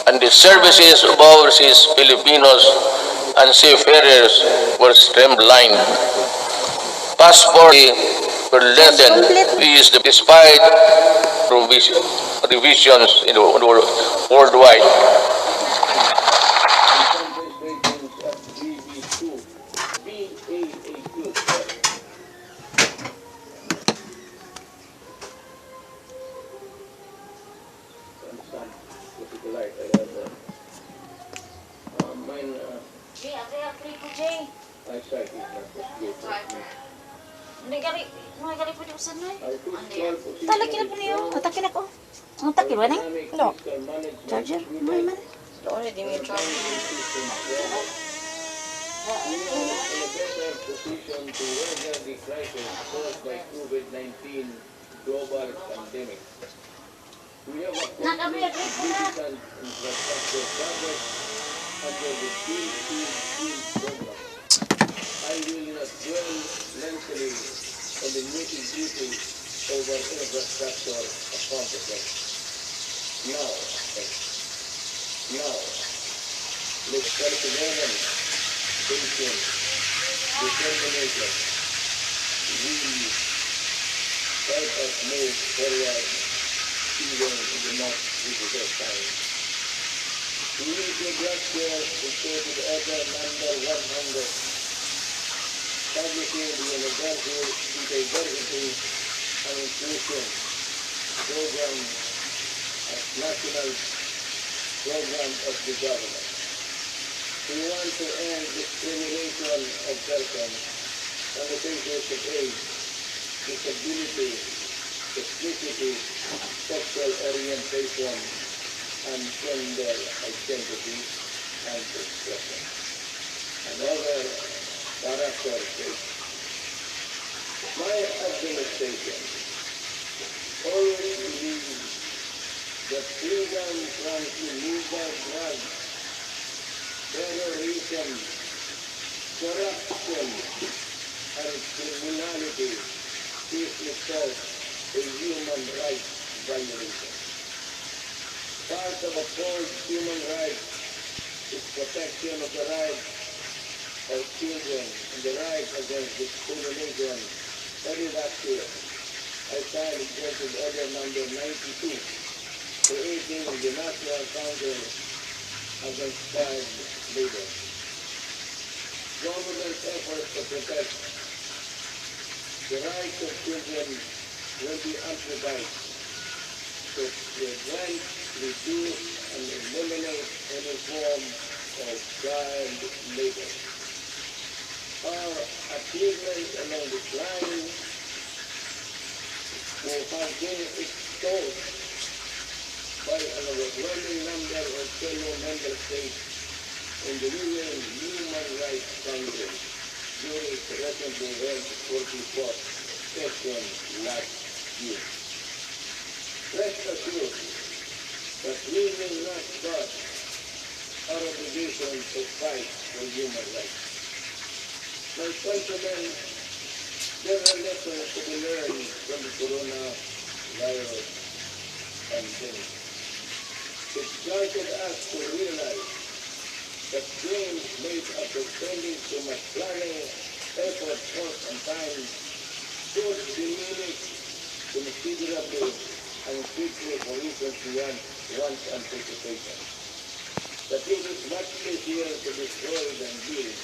and the services of overseas Filipinos and seafarers were streamlined. Passport were lessened despite revisions in the worldwide. Talakin na po niyo. Atakin ako. Ang takin ba na? Hello. Charger? May man. Already may charger. Position to weather the crisis caused by COVID-19 global pandemic. We have a significant infrastructure project under the Team program. I will not dwell lengthily on the nitty-gritty over infrastructure accomplishments. Now, let's persevere, patience, determination will help us move forward even in the most difficult times. We will be glad to report to the order number 100, publishing the Diversity and Inclusion Program as National Program of the Government. We want to end discrimination of persons on the basis of age, disability, ethnicity, sexual orientation, and gender identity and expression, and other characteristics. My administration always believes that freedom from illegal drugs, terrorism, corruption, and criminality is itself a human rights violation. Part of uphold human rights is protection of the rights of children and the right against discrimination. Very last year, I signed Executive Order number 92, creating the National Council against child labor. Government's efforts to protect the rights of children will be amplified to prevent, reduce, and eliminate any form of child labor. Our achievements along this line will have been extolled by an overwhelming number of fellow member states in the UN Human Rights Council during the recently held 44th session last year. Rest assured that we will not stop our obligation to fight for human rights. My countrymen, there are lessons to be learned from the coronavirus pandemic. It prompted us to realize that dreams made after spending too much planning, effort, cost, and time should diminish considerably and quickly for reasons beyond one's anticipation. That it is much easier to destroy than build.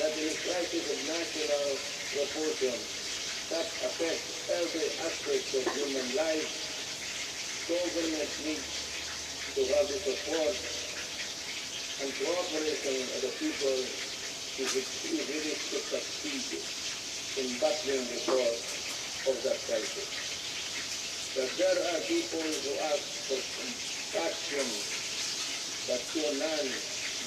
That in a crisis of national proportion that affects every aspect of human life, government needs to have the support and cooperation of the people if it is to succeed in battling the cause of that crisis. That there are people who ask for compassion but show none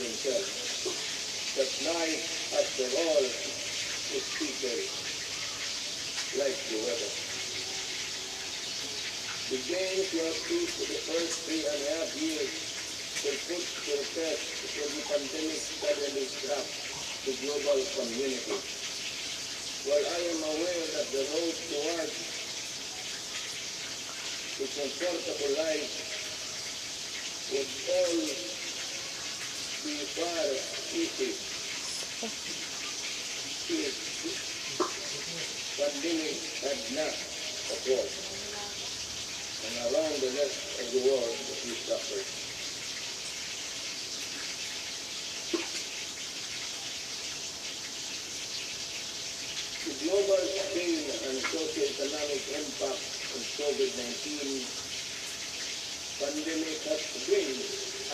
themselves. That life, after all, is fickle, like the weather. The gains you have seen for the first 3.5 years will put to the test when the pandemic suddenly struck the global community. While I am aware that the road towards a comfortable life would all be far easy if pandemic had not occurred. And around the rest of the world, we suffered. The global scale and socio-economic impact of COVID-19 pandemic has been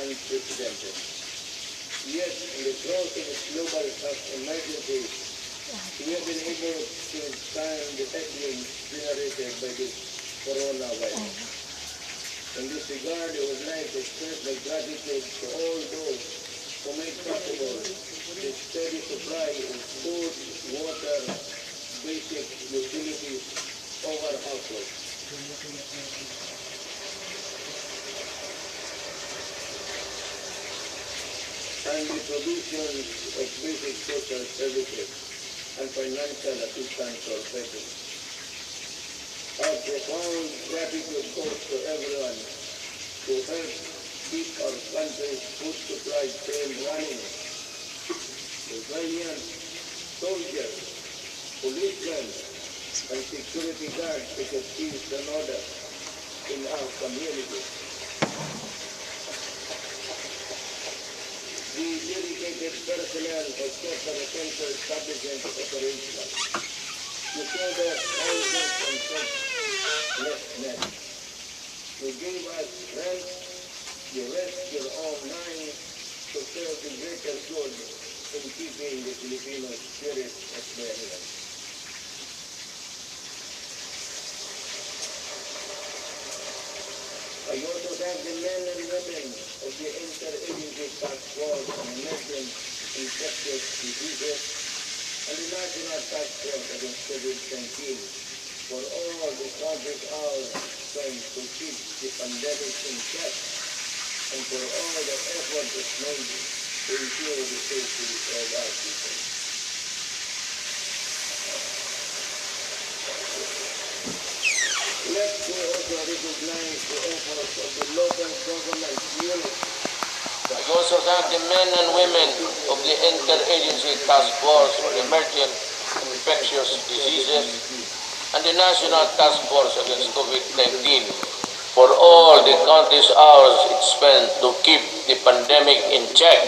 unprecedented. Yet, in the growth of its global health emergency, we have been able to withstand the headwinds generated by this coronavirus. In this regard, I would like to express my gratitude to all those who made possible the steady supply of food, water, basic utilities of our households. And the provision of basic social services and financial assistance for veterans. Our profound gratitude goes to everyone who helped keep our country's food supply chain running. The valiant soldiers, policemen, and security guards to keep peace and order in our community. The dedicated personnel of certain essential establishments operational to serve their thousands and selflessness. You gave us strength, you rest your own mind to serve the greater good in keeping the Filipino spirit at their hand. I also thank the men and women of the Interagency Task Force on Emerging Infectious Diseases and the National Task Force against COVID-19 for all the countless hours spent to keep the pandemic in check and for all the effort that's made to ensure the safety of our people. Let me also recognize the efforts of the local government units. I also thank the men and women of the Interagency Task Force on Emerging Infectious Diseases and the National Task Force against COVID-19 for all the countless hours it spent to keep the pandemic in check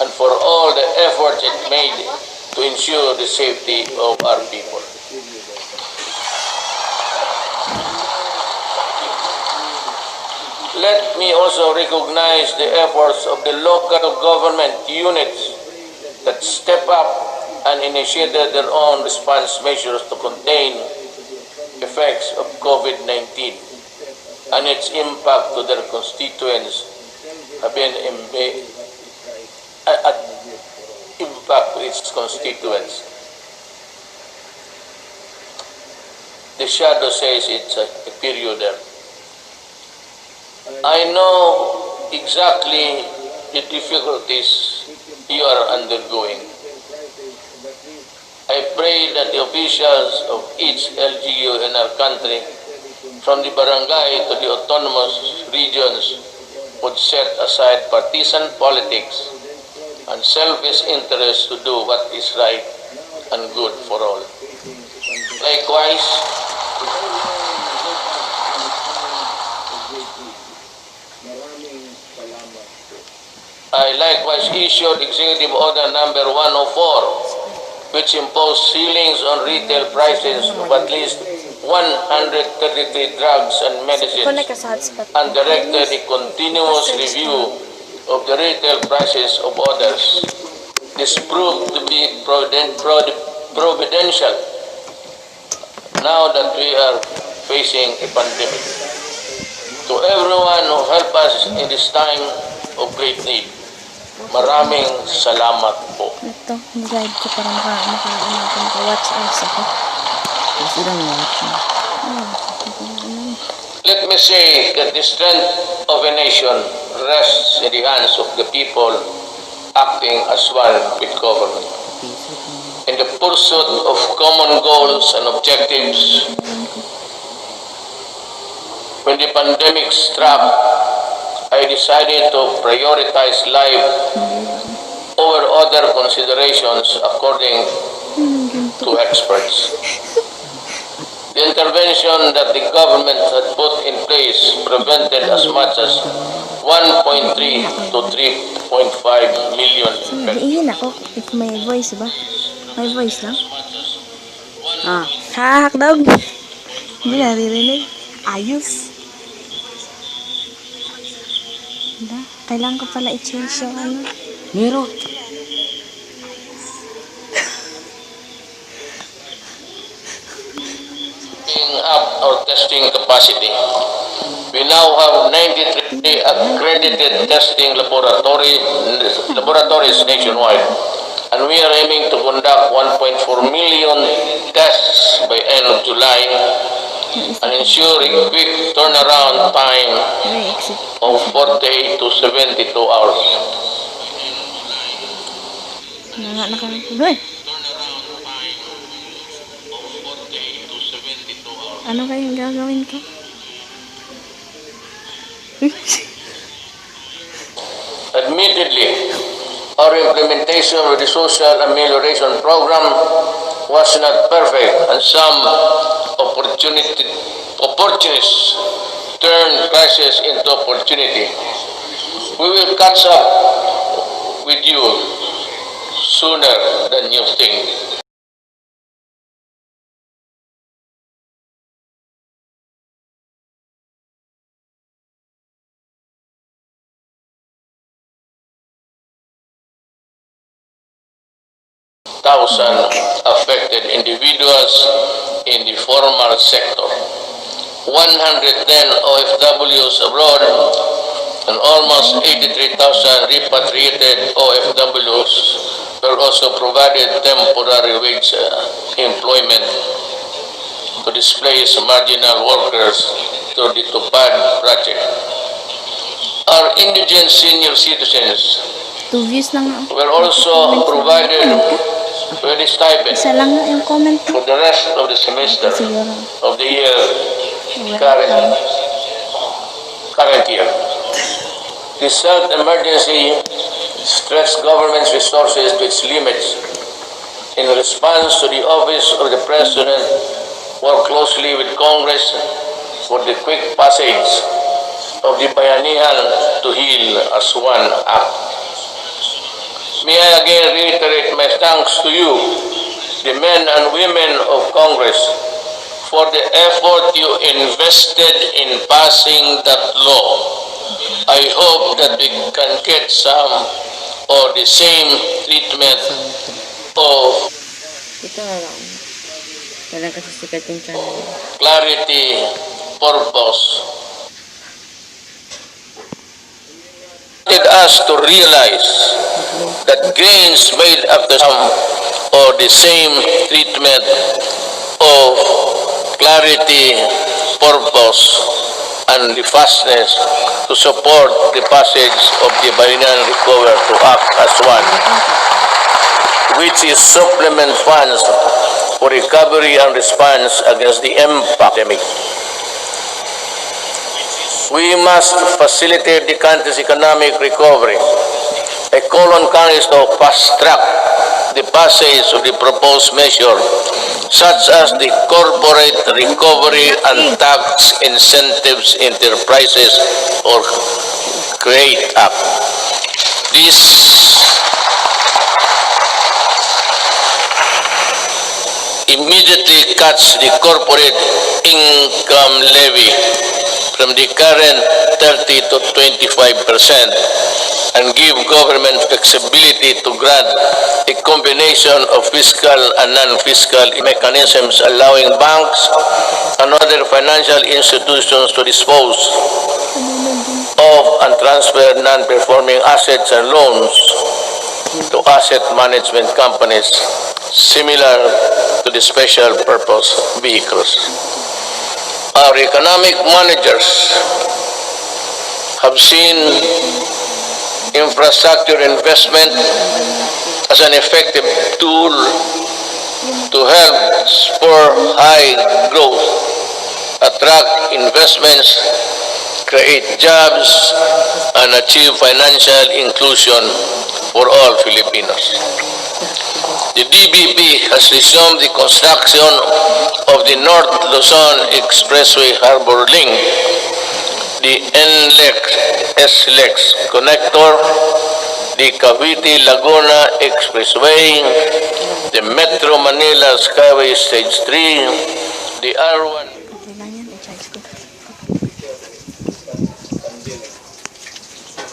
and for all the efforts it made to ensure the safety of our people. Let me also recognize the efforts of the local government units that step up and initiated their own response measures to contain effects of COVID-19 and its impact to their constituents have been impact to its constituents. The shadow says it's a period there. I know exactly the difficulties you are undergoing. I pray that the officials of each LGU in our country, from the barangay to the autonomous regions, would set aside partisan politics and selfish interests to do what is right and good for all. Likewise, I likewise issued Executive Order number 104, which imposed ceilings on retail prices of at least 133 drugs and medicines and directed a continuous review of the retail prices of others. This proved to be providential now that we are facing a pandemic. To everyone who helped us in this time of great need, maraming salamat po. Ito, mag-guide ko para maka-watch us ako. Kasi lang watch mo. Let me say that the strength of a nation rests in the hands of the people acting as one with government. In the pursuit of common goals and objectives, when the pandemic struck, I decided to prioritize life over other considerations according to experts. The intervention that the government had put in place prevented as much as 1.3 to 3.5 million infections. Ihin ako. If may voice ba? May voice lang? Hahak daw. Hindi naririnig. Ayos. Kailangan ko pala i-change yung ano. Miro. Up our testing capacity. We now have 93 accredited testing laboratories nationwide, and we are aiming to conduct 1.4 million tests by end of July and ensure a quick turnaround time of 48 to 72 hours. Ano kayong gagawin ko? Admittedly, our implementation of the social amelioration program was not perfect, and some opportunists turned crisis into opportunity. We will catch up with you sooner than you think. Thousand affected individuals in the formal sector, 110 OFWs abroad, and almost 83,000 repatriated OFWs were also provided temporary wage employment to displace marginal workers through the Tupad project. Our indigent senior citizens 2 views lang ako. were also provided with a stipend Isa lang na yung comment ko. for the rest of the semester Siguro. of the year current year. This health emergency stretched government's resources to its limits. In response to the Office of the President, worked closely with Congress for the quick passage of the Bayanihan to Heal as One Act. May I again reiterate my thanks to you, the men and women of Congress, for the effort you invested in passing that law. I hope that we can get some or the same treatment of Ito na lang. Walang kasi sikat yung channel. clarity, purpose. Wanted us to realize that gains made after some or the same treatment of clarity, purpose, and the fastness to support the passage of the Bayanihan Recover to Act as One, which is supplement funds for recovery and response against the pandemic. We must facilitate the country's economic recovery. I call on Congress to fast-track the passage of the proposed measure, such as the Corporate Recovery and Tax Incentives Enterprises or CREATE Act. This immediately cuts the corporate income levy from the current 30 to 25% and give government flexibility to grant a combination of fiscal and non-fiscal mechanisms allowing banks and other financial institutions to dispose of and transfer non-performing assets and loans to asset management companies similar to the special purpose vehicles. Our economic managers have seen infrastructure investment as an effective tool to help spur high growth, attract investments, create jobs, and achieve financial inclusion for all Filipinos. The DBP has resumed the construction of the North Luzon Expressway Harbor Link, the NLEX-SLEX connector, the Cavite-Laguna Expressway, the Metro Manila Skyway Stage 3, the R1. Okay lang yan, i-charge ko. pandemic.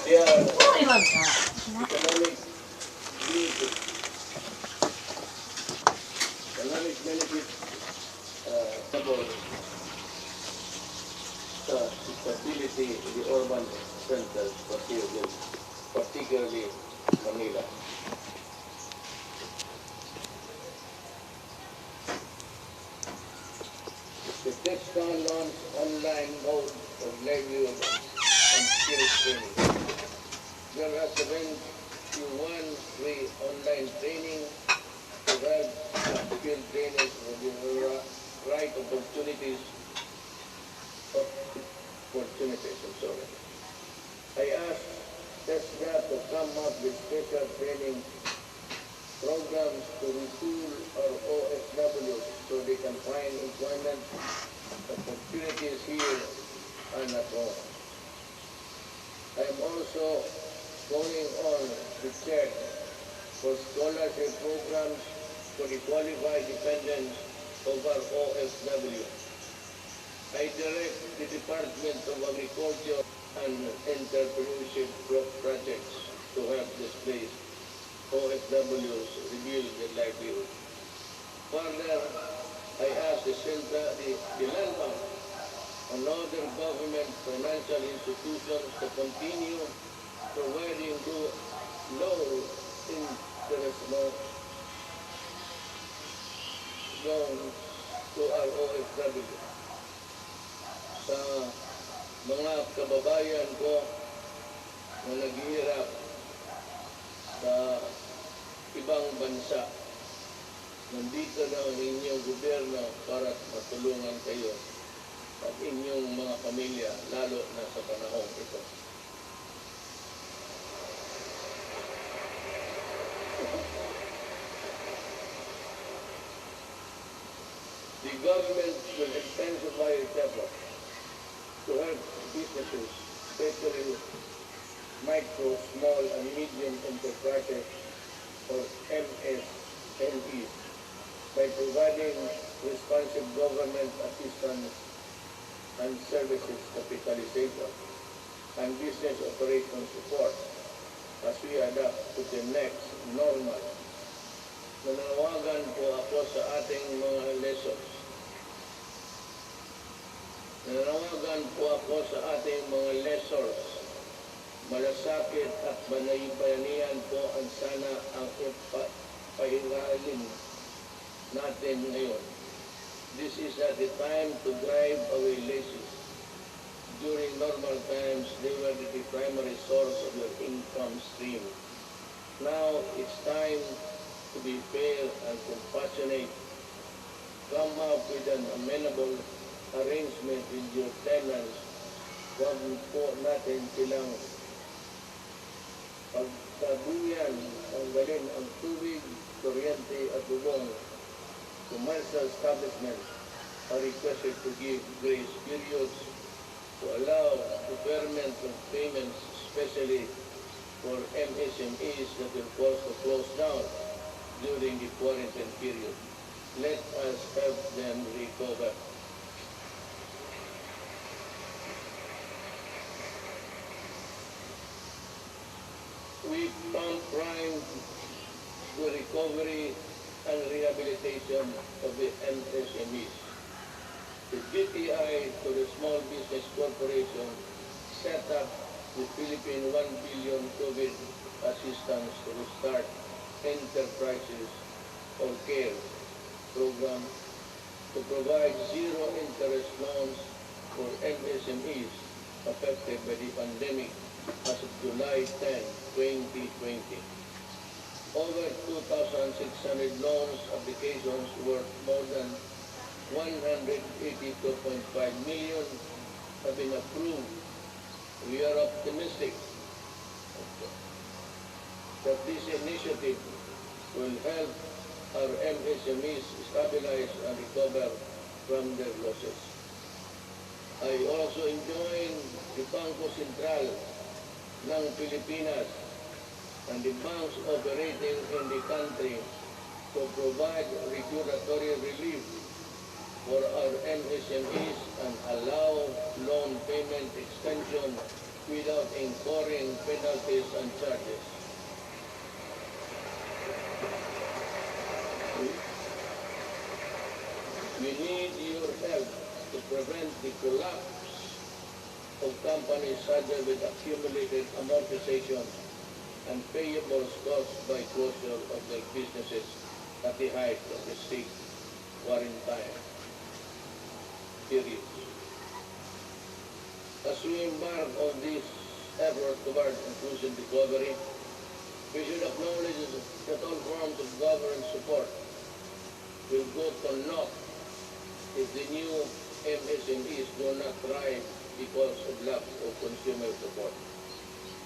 There are economic benefits about stability in the urban centers, particularly Manila. The Textile launched online mode of livelihood and skills training. There are 71 free online training to help skilled trainers with the right opportunities. I asked TESDA to come up with special training programs to retool our OFWs so they can find employment opportunities here and at home. I am also going on to check for scholarship programs for the qualified dependents of our OFW. I direct the Department of Agriculture and Entrepreneurship projects to help displaced OFWs rebuild their livelihood. Further, I ask the Land Bank and other government financial institutions to continue providing low interest loans to our OFW. Sa mga kababayan ko na naghihirap sa ibang bansa, nandito na ang inyong gobyerno para matulungan kayo at inyong mga pamilya, lalo na sa panahong ito. The government will intensify its efforts to help businesses, especially micro, small, and medium enterprises, or MSMEs, by providing responsive government assistance and services capitalization and business operation support as we adapt to the next normal. Nanawagan po ako sa ating mga lessons. Nanawagan po ako sa ating mga lessons. Malasakit at banaybayanihan po ang sana ang pahingahalin natin ngayon. This is not the time to drive away lazy. During normal times, they were the primary source of your income stream. Now, it's time to be fair and compassionate. Come up with an amenable arrangement with your tenants. Huwag po natin silang pagtabuyan, tanggalin ang tubig, kuryente at bubong. Commercial establishments are requested to give grace periods to allow deferment of payments, especially for MSMEs that will force to close down during the quarantine period. Let us help them recover. We pump prime the recovery and rehabilitation of the MSMEs. The GTI to the Small Business Corporation set up the Philippine 1 billion COVID assistance to restart enterprises or CARE program to provide zero interest loans for MSMEs affected by the pandemic as of July 10, 2020. Over 2,600 loans applications worth more than 182.5 million have been approved We are optimistic that this initiative will help our MSMEs stabilize and recover from their losses. I also join the Bangko Sentral ng Pilipinas and the banks operating in the country to provide regulatory relief for our MSMEs and allow loan payment extension without incurring penalties and charges. We need your help to prevent the collapse of companies saddled with accumulated amortization and payables caused by closure of their businesses at the height of the state quarantine period. As we embark on this effort toward inclusive recovery, we should acknowledge that all forms of government support will go to naught if the new MSMEs do not thrive because of lack of consumer support.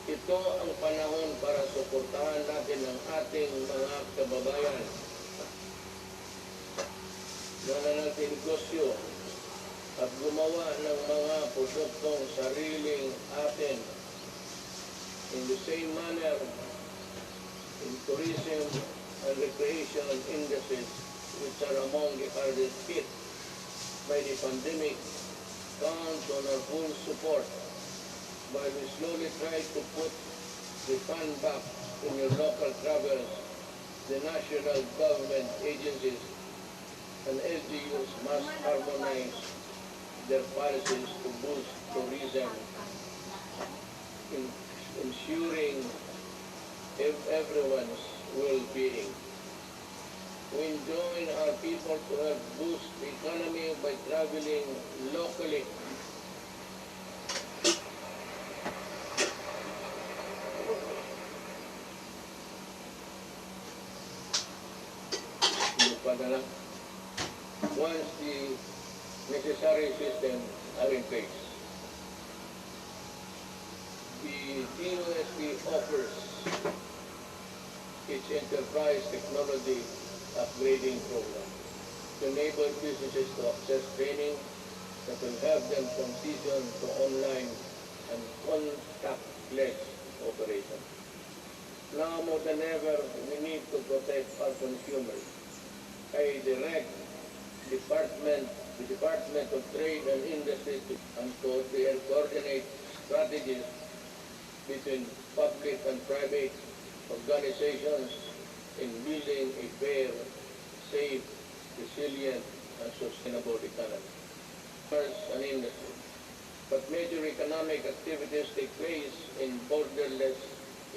Ito ang panahon para suportahan natin ang ating mga kababayan na nananegosyo at gumawa ng mga produktong sariling atin. In the same manner, in tourism and recreation industries, which are among the hardest hit by the pandemic, count on our full support while we slowly try to put the fun back in your local travels. The national government agencies and LGUs must harmonize their policies to boost tourism, ensuring everyone's well-being. We join our people to help boost the economy by traveling locally. Once the necessary systems are in place. The DOST offers its enterprise technology upgrading program to enable businesses to access training that will help them transition to online and contactless operation. Now more than ever, we need to protect our consumers. I direct the Department of Trade and Industry and to coordinate strategies between public and private organizations in building a fair, safe, resilient, and sustainable economy. Commerce and industry. But major economic activities take place in borderless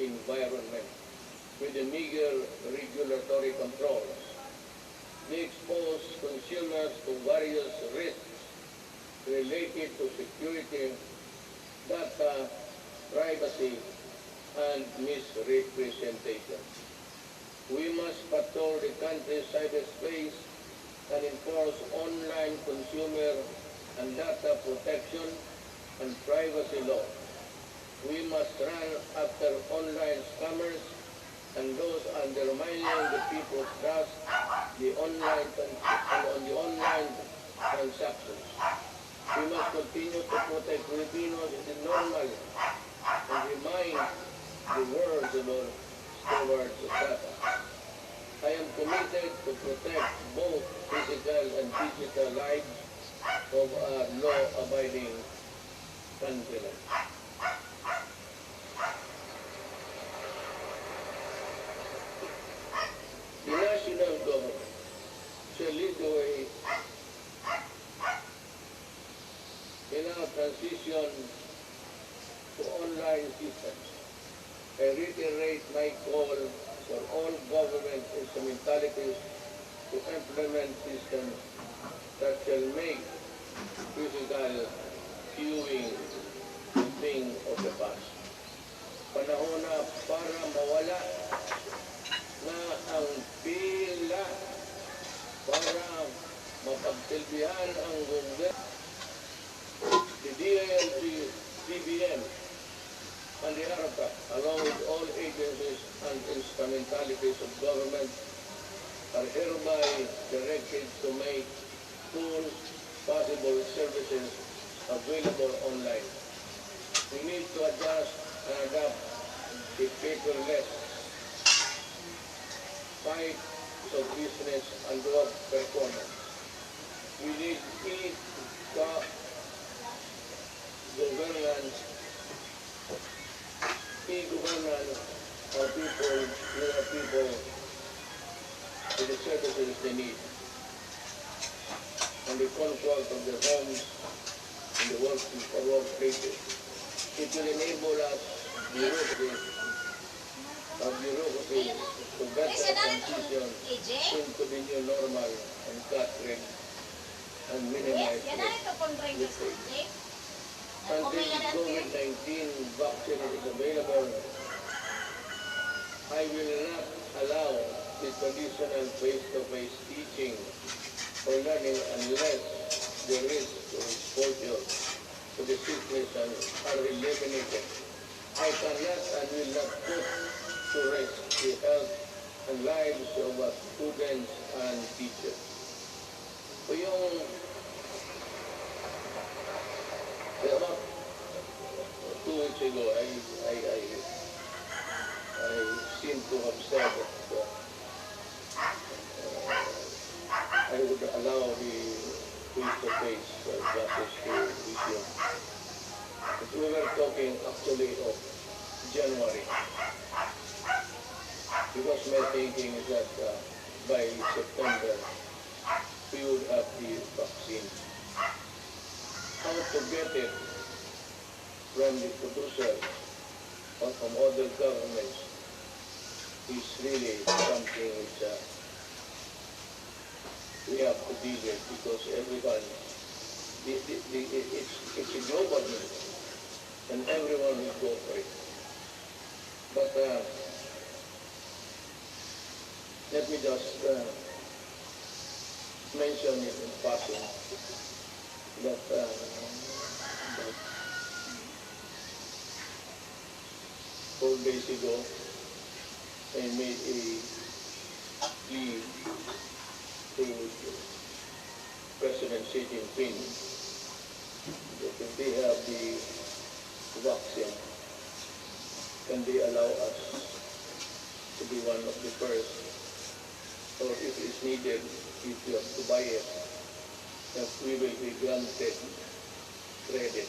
environment with the meager regulatory controls. They expose consumers to various risks related to security, data, privacy, and misrepresentation. We must patrol the country's cyberspace and enforce online consumer and data protection and privacy law. We must run after online scammers and those undermining the people's trust on the online transactions. We must continue to protect Filipinos in the normal and remind the world about stewards of data. I am committed to protect both physical and digital lives of our law-abiding countrymen. The national government shall lead the way in our transition to online systems. I reiterate my call for all government instrumentalities to implement systems that shall make physical queuing a thing of the past. Panahon na para mawala na ang pila para mapagsilbihan ang gobyerno. The DILG, CBM, and the ARPA, along with all agencies and instrumentalities of government, are hereby directed to make full possible services available online. We need to adjust and adapt the paperless type of business and work performance. We need e-governance of people, to the services they need, and the comfort of their homes and the workplaces. It will enable us bureaucracy to better transition into the new normal and cut rate and minimize risk. Until COVID-19 vaccine is available, I will not allow the traditional face-to-face teaching or learning unless the risk of exposure to the sickness are eliminated. I cannot and will not put to risk the health and lives of our students and teachers. So about 2 weeks ago, I seem to have said that I would allow the face-to-face classes to resume. But we were talking actually of January, because my thinking is that by September we would have the vaccine. How to get it from the producer or from other governments is really something which we have to deal with, because everyone, it's a global need, and everyone will go for it. But let me just mention it in passing that 4 days ago I made a plea to President Xi Jinping that if they have the vaccine, can they allow us to be one of the first, or if it's needed, if you have to buy it, that we will be granted credit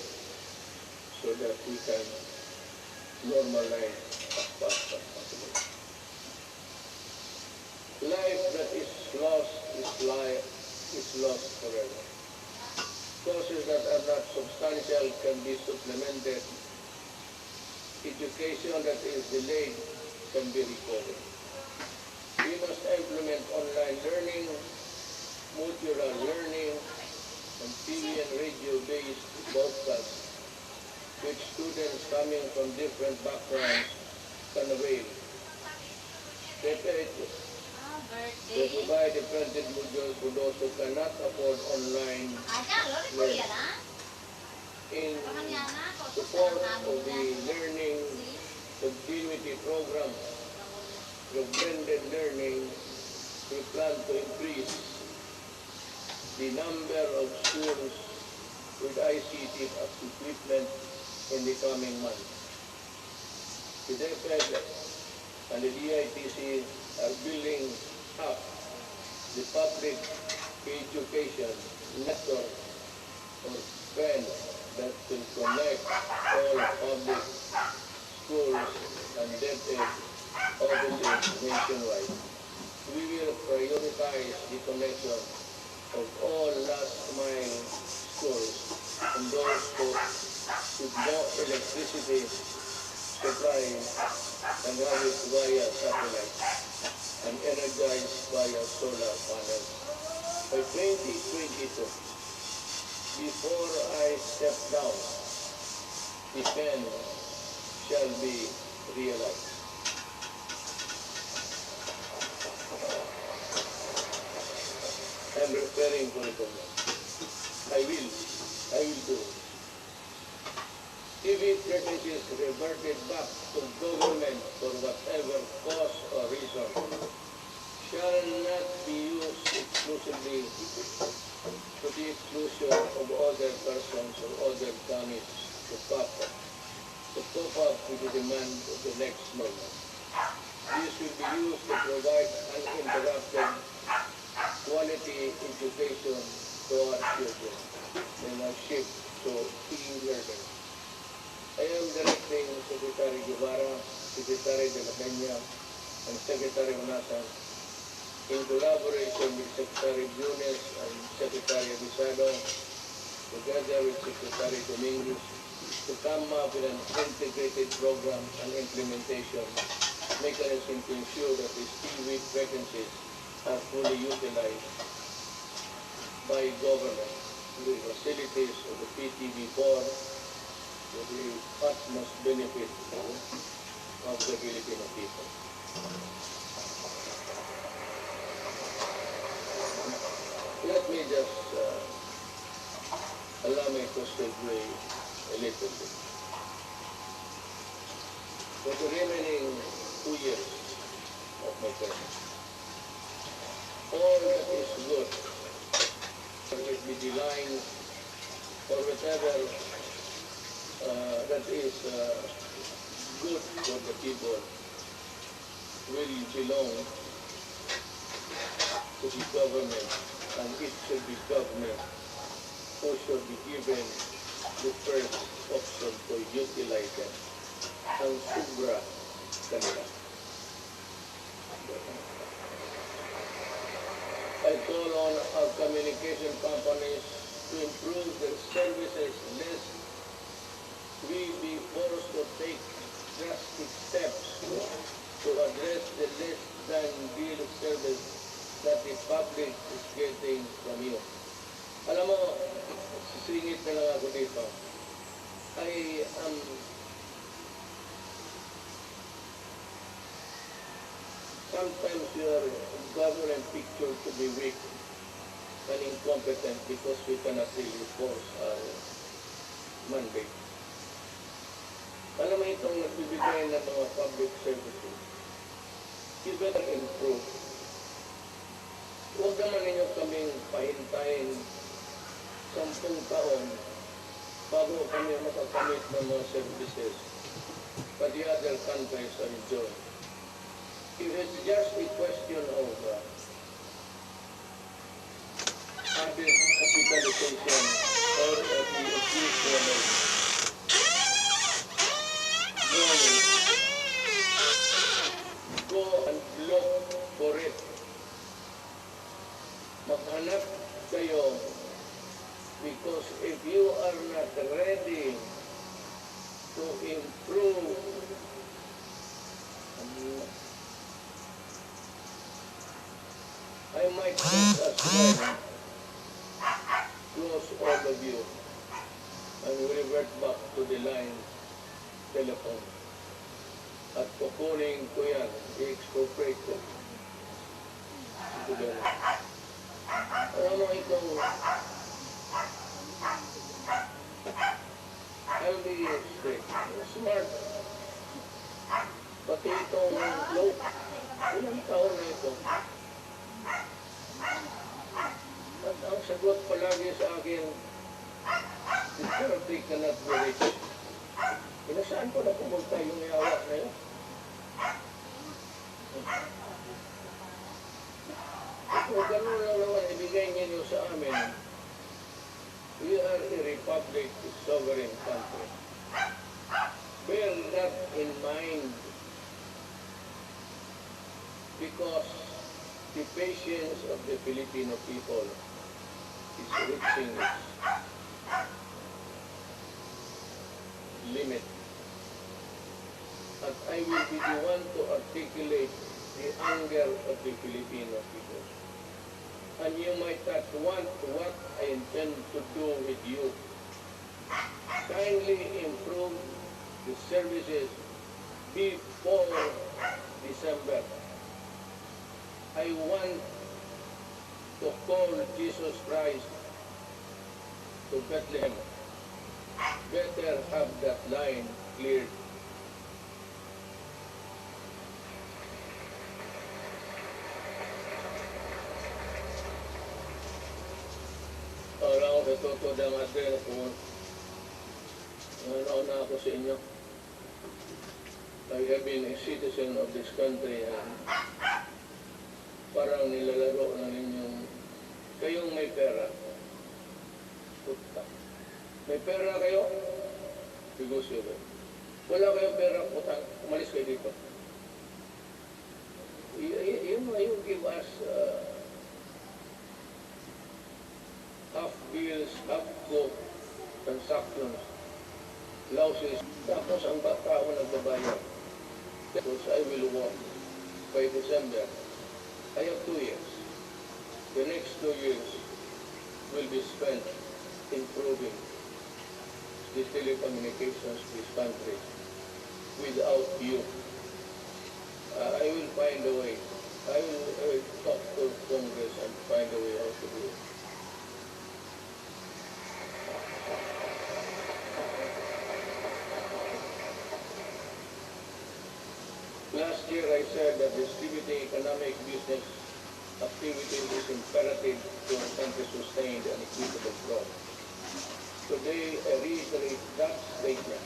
so that we can normalize as fast as possible. Life that is lost forever. Courses that are not substantial can be supplemented. Education that is delayed can be recovered. We must implement online learning, modular learning, and TV and radio-based broadcasts, which students coming from different backgrounds can avail. They provide the printed modules for those who cannot afford online learning. In support of the learning continuity program, the blended learning, we plan to increase the number of schools with ICT equipment in the coming months. The DepEd and the DITC are building up the public education network or trend that will connect all public schools and DepEd offices nationwide. We will prioritize the connection of all last-mile schools and those with no electricity supply and have it via satellite and energized via solar panels. By 2022, before I step down, the pen shall be realized. I'm referring to it. I will do. TV provinces reverted back to government for whatever cause or reason shall not be used exclusively to the exclusion of other persons or other counties to cope up with the demand of the next moment. This will be used to provide uninterrupted quality education to our children and our shift to e-learning. I am directing Secretary Guevara, Secretary de la Peña, and Secretary Manasan in collaboration with Secretary Yunes and Secretary Abisado, together with Secretary Dominguez, to come up with an integrated program and implementation mechanism to ensure that these TV vacancies are fully utilized by government. The facilities of the PTV4 to the utmost benefit of the Filipino people. Let me just allow me to segue a little bit. For the remaining 2 years of my term, all that is good, whether it be the line or whatever that is good for the people, will belong to the government, and it should be government who should be given the first option to utilize them. Ang sobra kanila. I call on our communication companies to improve their services lest we be forced to take drastic steps to address the less than ideal service that the public is getting from you. Alam mo, sisingit na lang ako dito. I am sometimes your government picture to be weak and incompetent because we cannot really force our mandate. Alam mo itong nagbibigay ng mga public services, you better improve. Huwag naman ninyo kaming pahintayin 10 taon bago kami makakamit ng mga services but the other countries are enjoying. If it's just a question of added capitalization or the inclusion of money, go and look for it. Maghanap kayo because if you are not ready to improve I might just as well close all of you and revert back to the line telephone. At kukunin ko yan, i-expropriate ko. Together. Alam mo itong I'll be straight, smart. Pati itong low, ilang taon na ito. At ang sagot palagi sa akin, this country cannot be rich. Inasaan ko na pumunta yung yawa na yun? Kung gano'n lang naman ibigay niyo sa amin, we are a republic, a sovereign country. Bear that in mind because the patience of the Filipino people is reaching its limit. At I will be the one to articulate the anger of the Filipino people. And you might not want what I intend to do with you. Kindly improve the services before December. I want to call Jesus Christ to Bethlehem. Better have that line cleared. Wala ko sa totoo ng atin kung nauna ako sa inyo. I have been a citizen of this country and parang nilalaro na ninyong kayong may pera. Puta. May pera kayo? Negosyo kayo. Wala kayong pera, utang, umalis kayo dito. You give us half bills, half go transactions, losses, tapos ang tao nagbabayad. Because I will work by December. I have 2 years. The next 2 years will be spent improving the telecommunications of this country. Without you, I will find a way. I will talk to Congress and find a way how to do it. Last year I said that distributing economic business activities is imperative to a country's sustained and equitable growth. Today I reiterate that statement.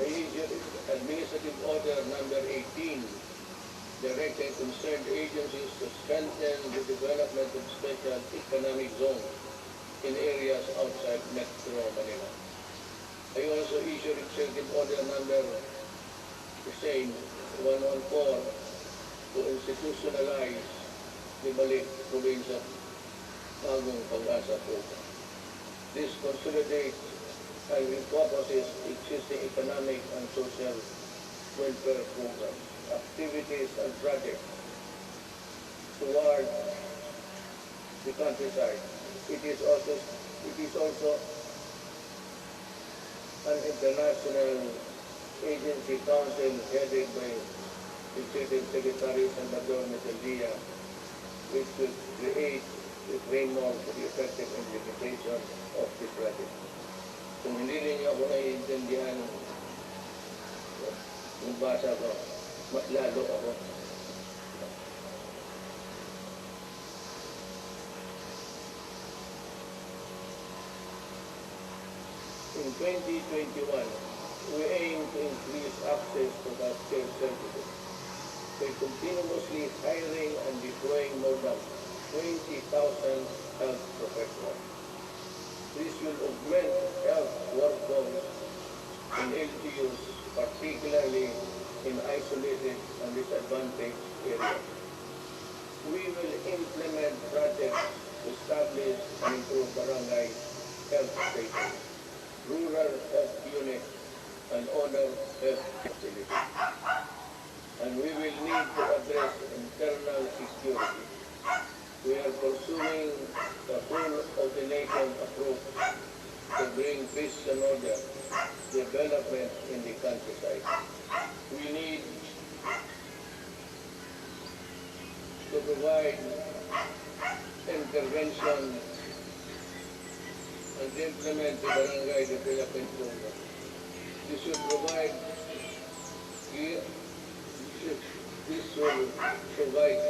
I issued Administrative Order Number 18, directing concerned agencies to strengthen the development of special economic zones in areas outside Metro Manila. I also issued Executive Order Number 114 to institutionalize the Balik Provincia Bagong Pag-asa program. This consolidates and encompasses existing economic and social welfare programs, activities and projects toward the countryside. It is also an international agency council headed by Executive Secretary Salvador Meteldia, which will create the framework for the effective implementation of the project. Kung hindi ninyo ako naiintindihan, kung basa ko, mas lalo ako. In 2021, we aim to increase access to healthcare services by continuously hiring and deploying more than 20,000 health professionals. This will augment health workforce in LGUs, particularly in isolated and disadvantaged areas. We will implement projects to establish and improve barangay health stations, rural health units, and other health facilities. And we will need to address internal security. We are pursuing the whole of the nation approach to bring peace and order, development in the countryside. We need to provide intervention and implement the barangay development program. This will provide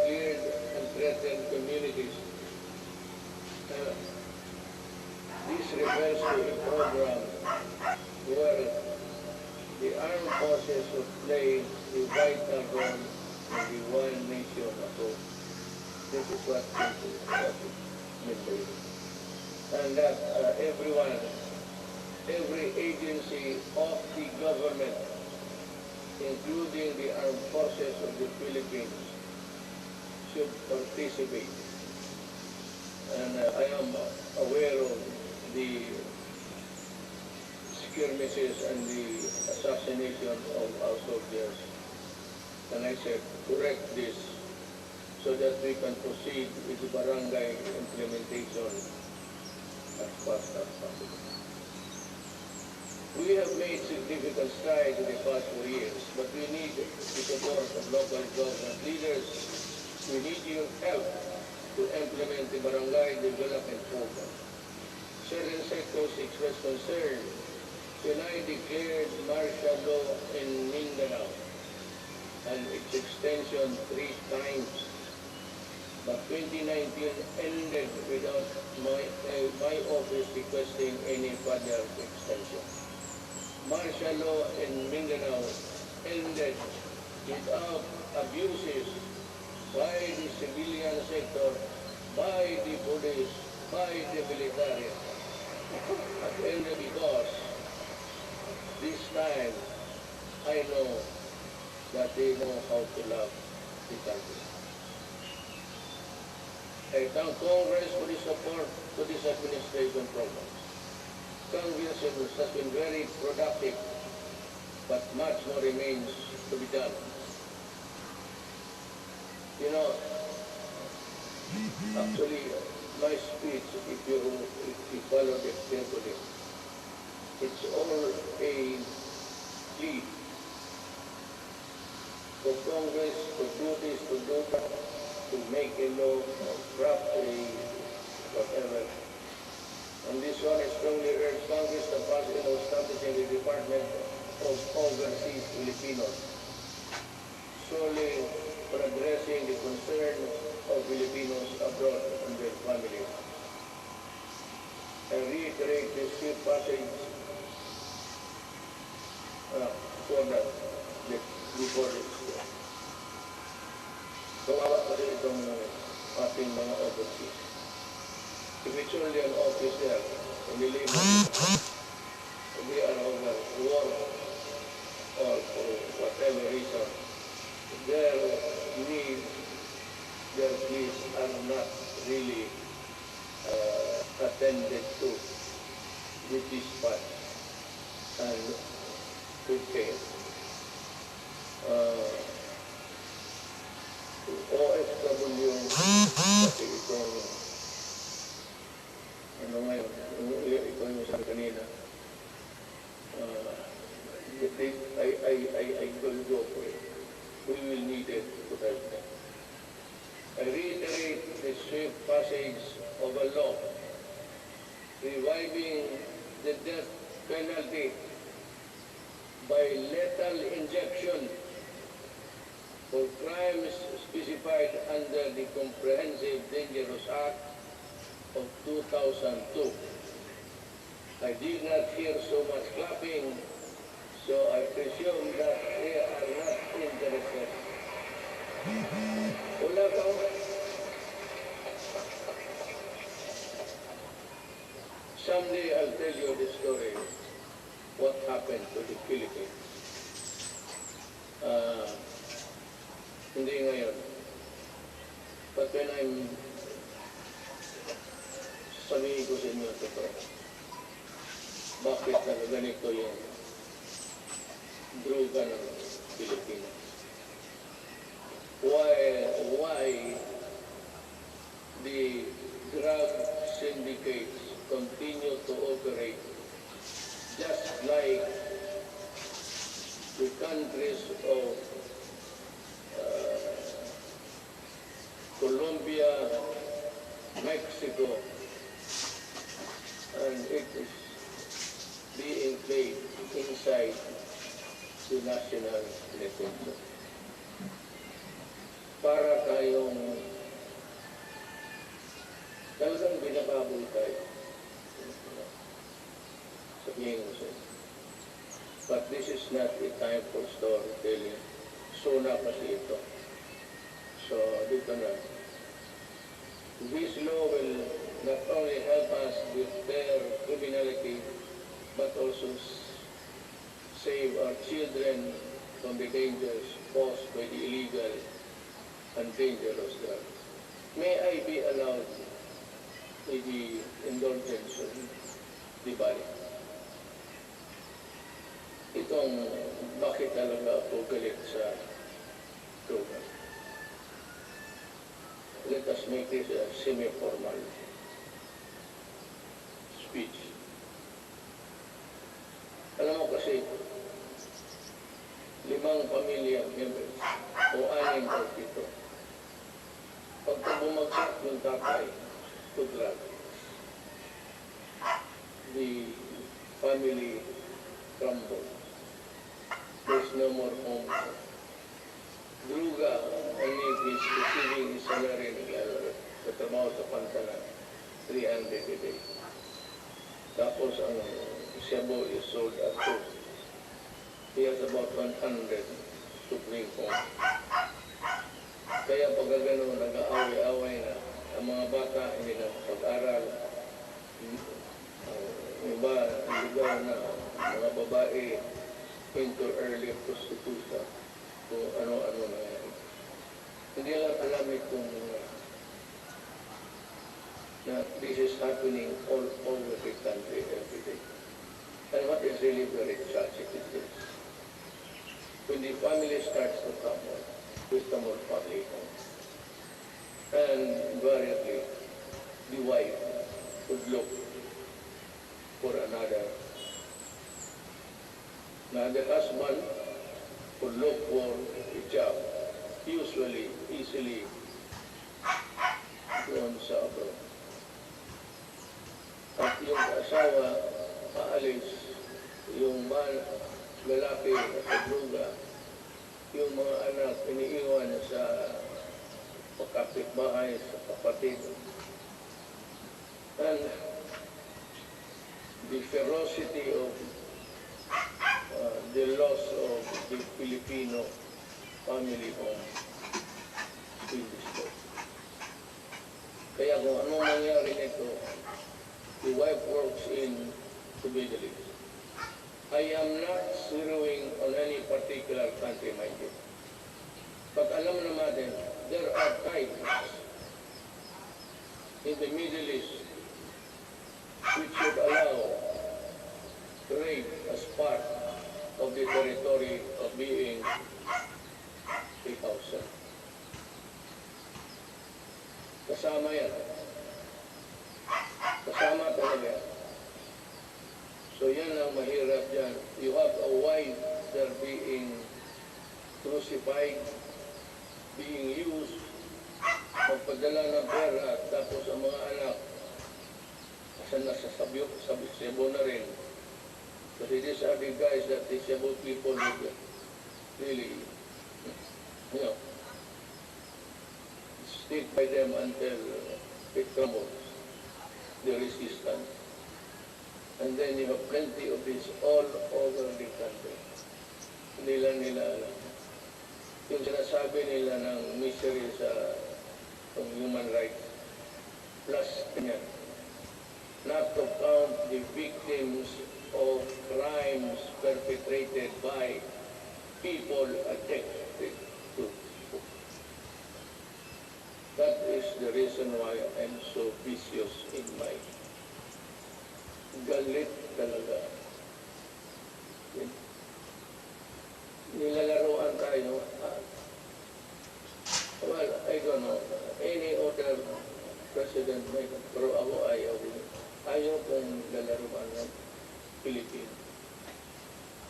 cleared and threatened communities. This refers to a program where the armed forces will play a vital role in the one nation approach. This is what it means. And that every agency of the government, including the armed forces of the Philippines, should participate. And I am aware of the skirmishes and the assassination of our soldiers. And I said, correct this so that we can proceed with the barangay implementation as fast as possible. We have made significant strides in the past 4 years, but we need the support of local government leaders. We need your help to implement the barangay development program. Certain sectors express concern Sinai declared martial law in Mindanao and its extension 3 times, but 2019 ended without my office requesting any further extension. Martial law in Mindanao ended without abuses by the civilian sector, by the police, by the military. At ended because this time I know that they know how to love the country. I thank Congress for the support to this administration program. Congress has been very productive, but much more remains to be done. You know, actually, my speech, if you follow it carefully, it's all a plea for Congress to do this, to do that, to make a law, draft a whatever. On this one, I strongly urge Congress to pass a law establishing the Department of Overseas Filipinos, solely for addressing the concern of Filipinos abroad and their families. I reiterate this swift passage for that before it's kawawa kasi itong ating mga overseas. If it's only an officer in the labor, we are over war or for whatever reason, their needs, their needs are not really attended to with dispatch and good care. OFW, kasi itong ano ngayon, ito yung sabi kanina, I will go for it. We will need it to help them. I reiterate the swift passage of a law reviving the death penalty by lethal injection for crimes specified under the Comprehensive Dangerous Act of 2002. I did not hear so much clapping, so I presume that they are not interested. Wala ka? Someday I'll tell you the story, what happened to the Philippines. Hindi ngayon. But when I'm sabihin ko sa inyo ito, bakit ganito yung droga ng Pilipinas? Why the drug syndicates continue to operate just like the countries of Colombia, Mexico, and it is being played inside the national network. Para tayong talagang binababoy tayo. Sabihin ko sa'yo. But this is not a time for storytelling. SONA kasi ito. So, dito na. This law will not only help us with their criminality, but also save our children from the dangers posed by the illegal and dangerous drugs. May I be allowed with the indulgence of the body? Itong bakit talaga ako galit sa droga. Let us make this a semi-formal speech. Alam mo kasi, 5 pamilya members o 6 o 7. Pagka bumagsak yung tatay to drug, the family crumble. There's no more home. Druga, only if he's receiving his salary sa trabaho sa Pantana, 300 a day. Tapos ang Cebu is sold at 2. He has about 100 to bring home. Kaya pag gano'n, nag-aaway-aaway na, ang mga bata hindi na pag-aral, iba, lugar na mga babae into early prostitution, kung ano-ano na yan. Hindi lang alam itong na this is happening all over the country every day. And what is really very tragic is this. When the family starts to crumble, with the more family home, and invariably, the wife would look for another husband would look for a job, usually, easily, doon sa abroad. At yung asawa, paalis, yung lalaki sa druga, yung mga anak, iniiwan sa kapitbahay, sa kapatid. And the ferocity of the loss of the Filipino family home in this place. Kaya kung anong nangyari nito, the wife works in the Middle East. I am not zeroing on any particular country, mind you. But alam naman, there are tribes in the Middle East which should allow rape as part of the territory of being a house. Kasama yan. Kasama talaga. So yan ang mahirap dyan. You have a wife that are being crucified, being used, magpadala ng pera, tapos ang mga anak, asan nasa Cebu na rin. Kasi these are the guys that the Cebu people would really, stick by them until it crumbles, the resistance. And then you have plenty of this all over the country. Nila alam. Yung sinasabi nila ng misery sa human rights, plus yan, not to count the victims of crimes perpetrated by people addicted to food. That is the reason why I'm so vicious in my galit talaga. Nilalaroan tayo. Well, I don't know. Any other president may, pero ako ayaw. Ayaw kong lalaroan ng Philippines.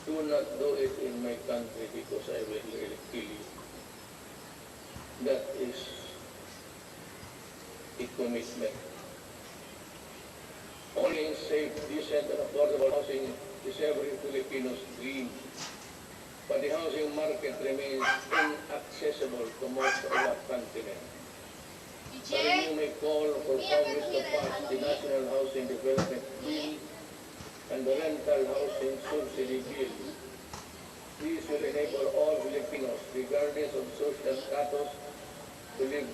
Do not do it in my country because I will really kill you. That is a commitment. Only safe, decent, and affordable housing is every Filipino's dream. But the housing market remains inaccessible to most of our continent. But you may call for Congress to pass the National Housing Development Bill and the Rental Housing Subsidy Bill. These will enable all Filipinos, regardless of social status, to live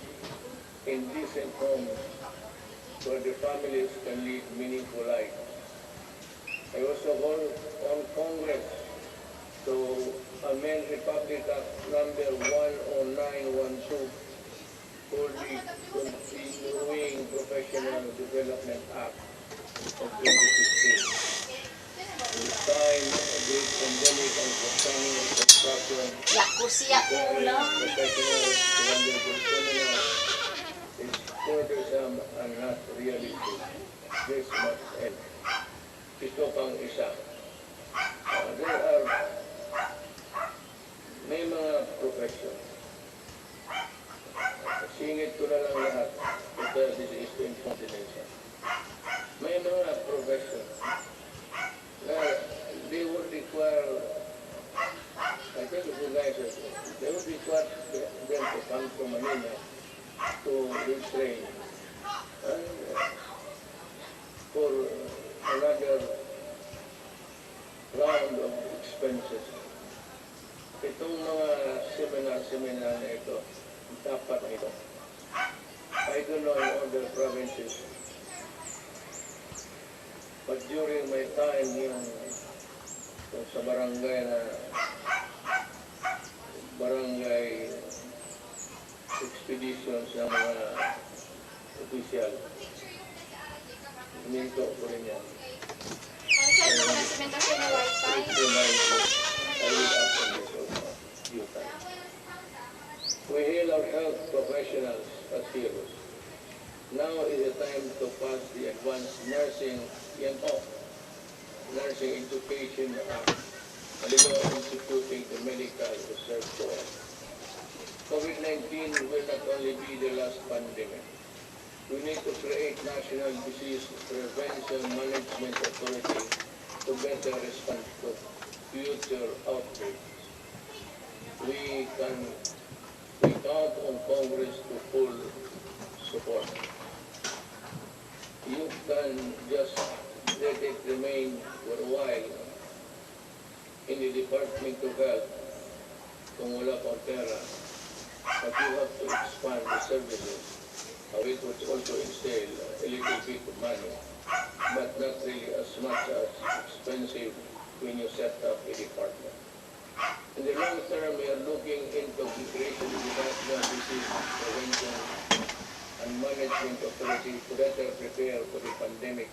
in decent homes where their families can lead meaningful lives. I also call on Congress to amend Republic Act number 10912 for the Continuing Professional Development Act of 2016. In time of great pandemic and sustaining of construction, Yakusiya ulam. professionals to undergo seminars is burdensome and not realistic. This must end. Ito pang isa. May mga profession. Singit ko na lang lahat because this is confidential. May mga profession na they would them to come to Manila to retrain and for another round of expenses. Itong mga seminar na ito, dapat na ito. I don't know in other provinces, but during my time yung sa barangay expeditions ng mga opisyal, minto ko rin yan. Sir, mga nasimentasyon na Wi-Fi. We hail our health professionals as heroes. Now is the time to pass the Advanced Nursing Nursing Education Act, and instituting the medical research board. COVID-19 will not only be the last pandemic. We need to create National Disease Prevention Management Authority to better respond to future outbreaks. We count on Congress to full support. You can just let it remain for a while in the Department of Health kung wala pang pera, but you have to expand the services. It would also entail a little bit of money, but not really as much as expensive when you set up a department. In the long term, we are looking into the creation of the National Disease Prevention and Management Authority to better prepare for the pandemic,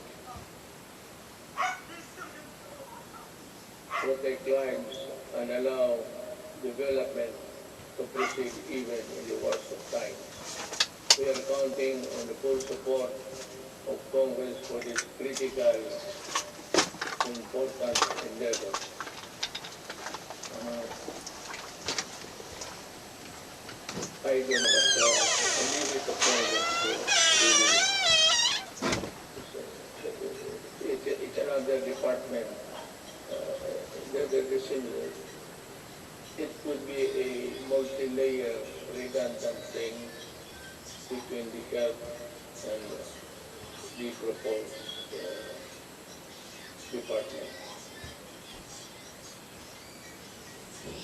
protect lives, and allow development to proceed even in the worst of times. We are counting on the full support of Congress for this critical, important endeavor. I don't know, but I leave it to Congress to really, it's another department. They're similar. It could be a multi-layer redundant thing between the health and the proposed department.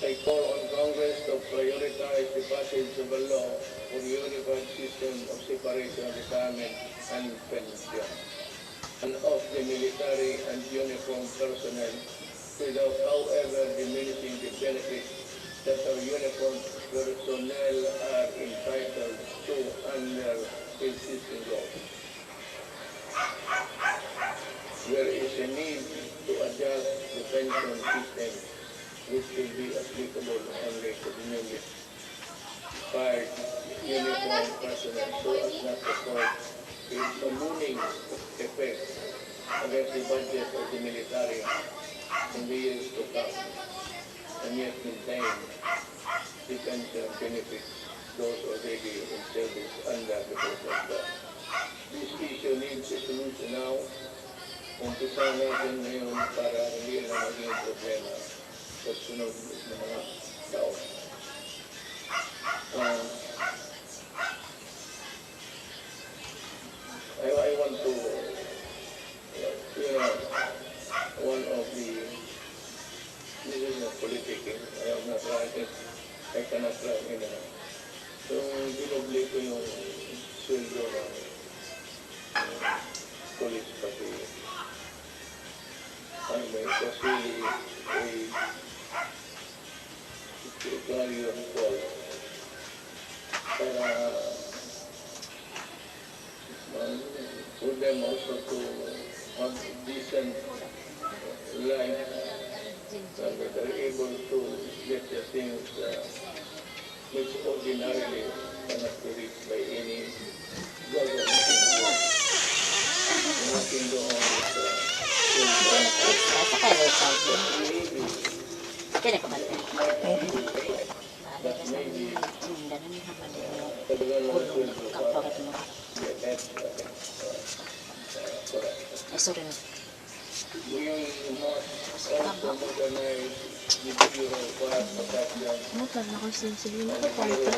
I call on Congress to prioritize the passage of a law for the unified system of separation, retirement, and pension, and of the military and uniformed personnel, without, however, diminishing the benefits that our uniformed personnel are entitled to under existing laws. There is a need to adjust the pension system, which will be applicable only to the newly fired uniformed personnel, so as not to cause a ballooning effect against the budget of the military in the years to come, and yet maintain the pension benefits those already in service under the present law. This issue needs a solution now. Umpisahan natin ngayon para hindi na maging problema sa sunod ng mga taon. I want to, one of the, this is not politicking, I am not writing, I cannot write anymore. So, binubli ko yung sweldo ng police pati. And it was really a clarion call para for them also to have decent life and that they're able to get the things which ordinarily cannot be reached by any government. Nothing doon Sa kayo ay sabi. Kaya ko ba ito? Ganun yung hapad yung kapagat mo. we must also modernize Motor na ko sinsilin ko pa ito.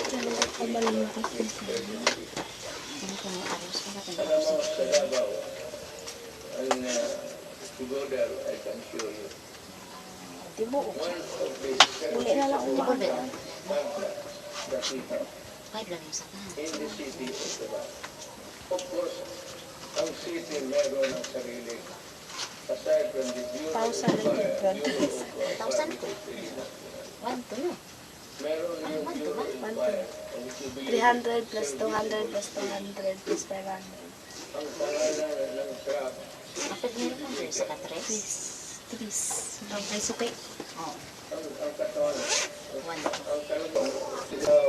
Kabalan na ko sinsilin. Ano ko may aros pa natin. Alam mo, sa Davao, and to go there, I can show you. Tibo. One of the Uli na lang umaga. that we have Kahit lang yung saka. in the city of Davao. Of course, ang city meron ng sarili. Aside from the Bureau of Fire, Thousand ko. 1 to no. meron yung Bureau of Fire. which will be 300 plus 200 plus 200 plus 500. ang pangalan ng truck. Kapag meron lang yung saka 3. Tris. Ay, suki. Oo. Ang katawan. 1 to. Ang talagang ikaw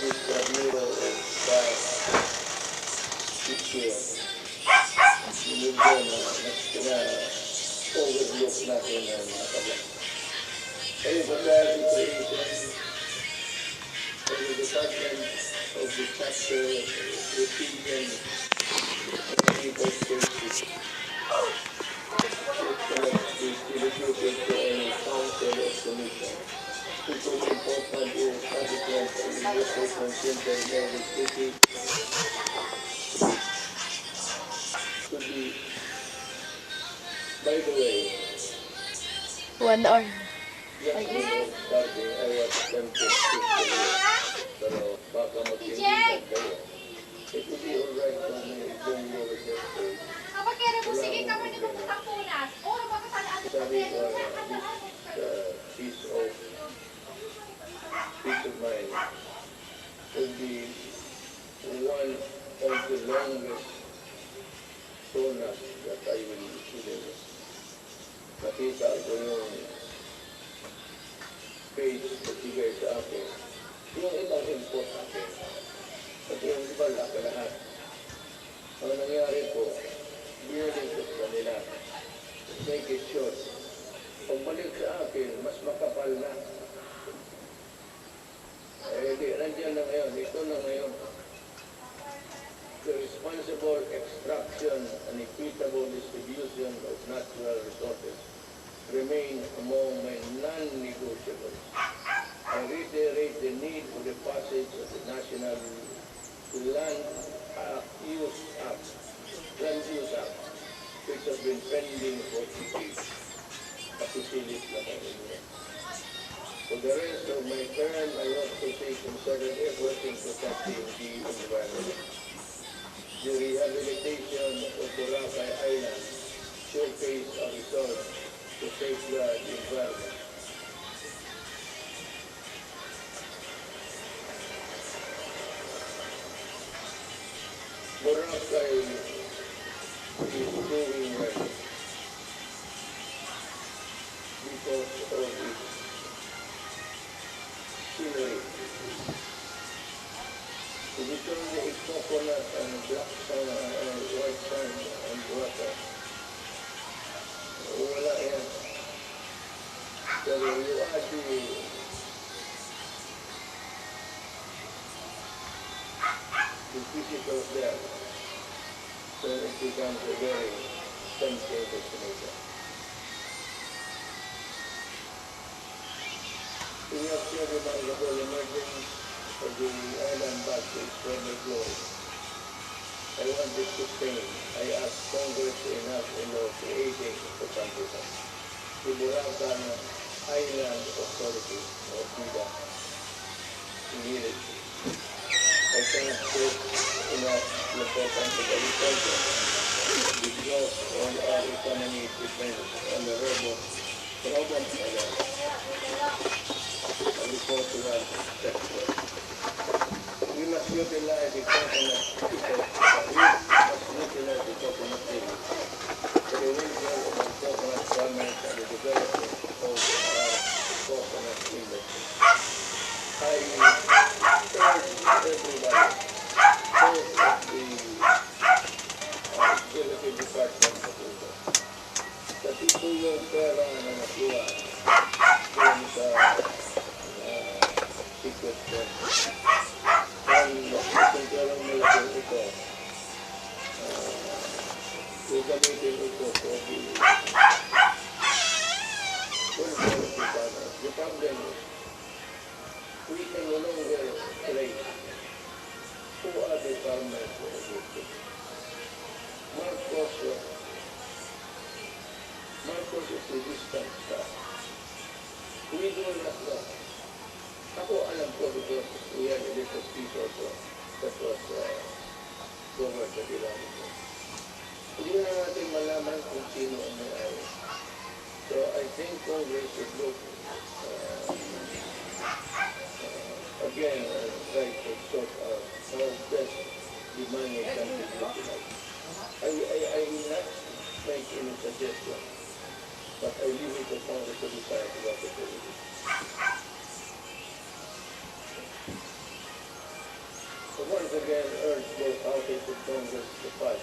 is the Bureau of Fire. Picture. Yung na overlook natin na nakabak. Kayo ba dahil creation of the Department of the Chapter Resilient People Safety. It delegated to any council or commission. It was important in establishment of the Education Center in the city to be, by the way, 1 hour. yes, starting, I was tempted to pero baka mag-ingat kayo. It will be alright kung i-bring mo with your faith. Kapag kaya mo, sige ka mo ni magputang punas. Oro, baka sana ang Sabi ko, peace of mind will be one of the longest SONA that I will deliver. Nakita ko yung page na bigay sa akin. Yung ibang import akin. At yung iba laki lahat. Ang nangyari po, binalik ko sa kanila. Make it short. Pagbalik sa akin, mas makapal na. Eh, di, nandiyan na ngayon. Ito na ngayon. The responsible extraction and equitable distribution of natural resources remain among my non-negotiables. I reiterate the need for the passage of the National Land Use Act, which has been pending for decades. Pakisilip lang ang inyo. For the rest of my term, I want to take concerted effort in protecting the environment. The rehabilitation of Boracay Island showcase our resolve to safeguard the environment. Boracay is doing well because of its scenery. Because it's coconut and black sand and white sand and water. Wala yan. Pero you add the physical there, so it becomes a very tempting destination. We have seen remarkable emergence of the island back to its former glory. I want this to change. I ask Congress to enact a law creating the country. The Boracay Island Authority of NIDA. Immediately. I cannot stress enough the importance of agriculture because all our economy depends on the robust agricultural sector. We must utilize the coconut tree for the welfare of the coconut farmers and the development of our coconut industry. I urge everybody, both of the executive department of the that ito yung pera na nakuha doon sa secret service. Kung perang malaking ito, gagamitin ito for the problem is we can no longer trace who are the farmers who are victims. Marcos is the distant star. We do not know. Ako alam ko because we had elected people that was governed the development. Hindi na natin malaman kung sino ang may-ari. So I think Congress should look again and try to sort out how best the money can be utilized. I will not make any suggestion, but I leave it to Congress to decide what to do with it. So once again, urge both houses of Congress to pass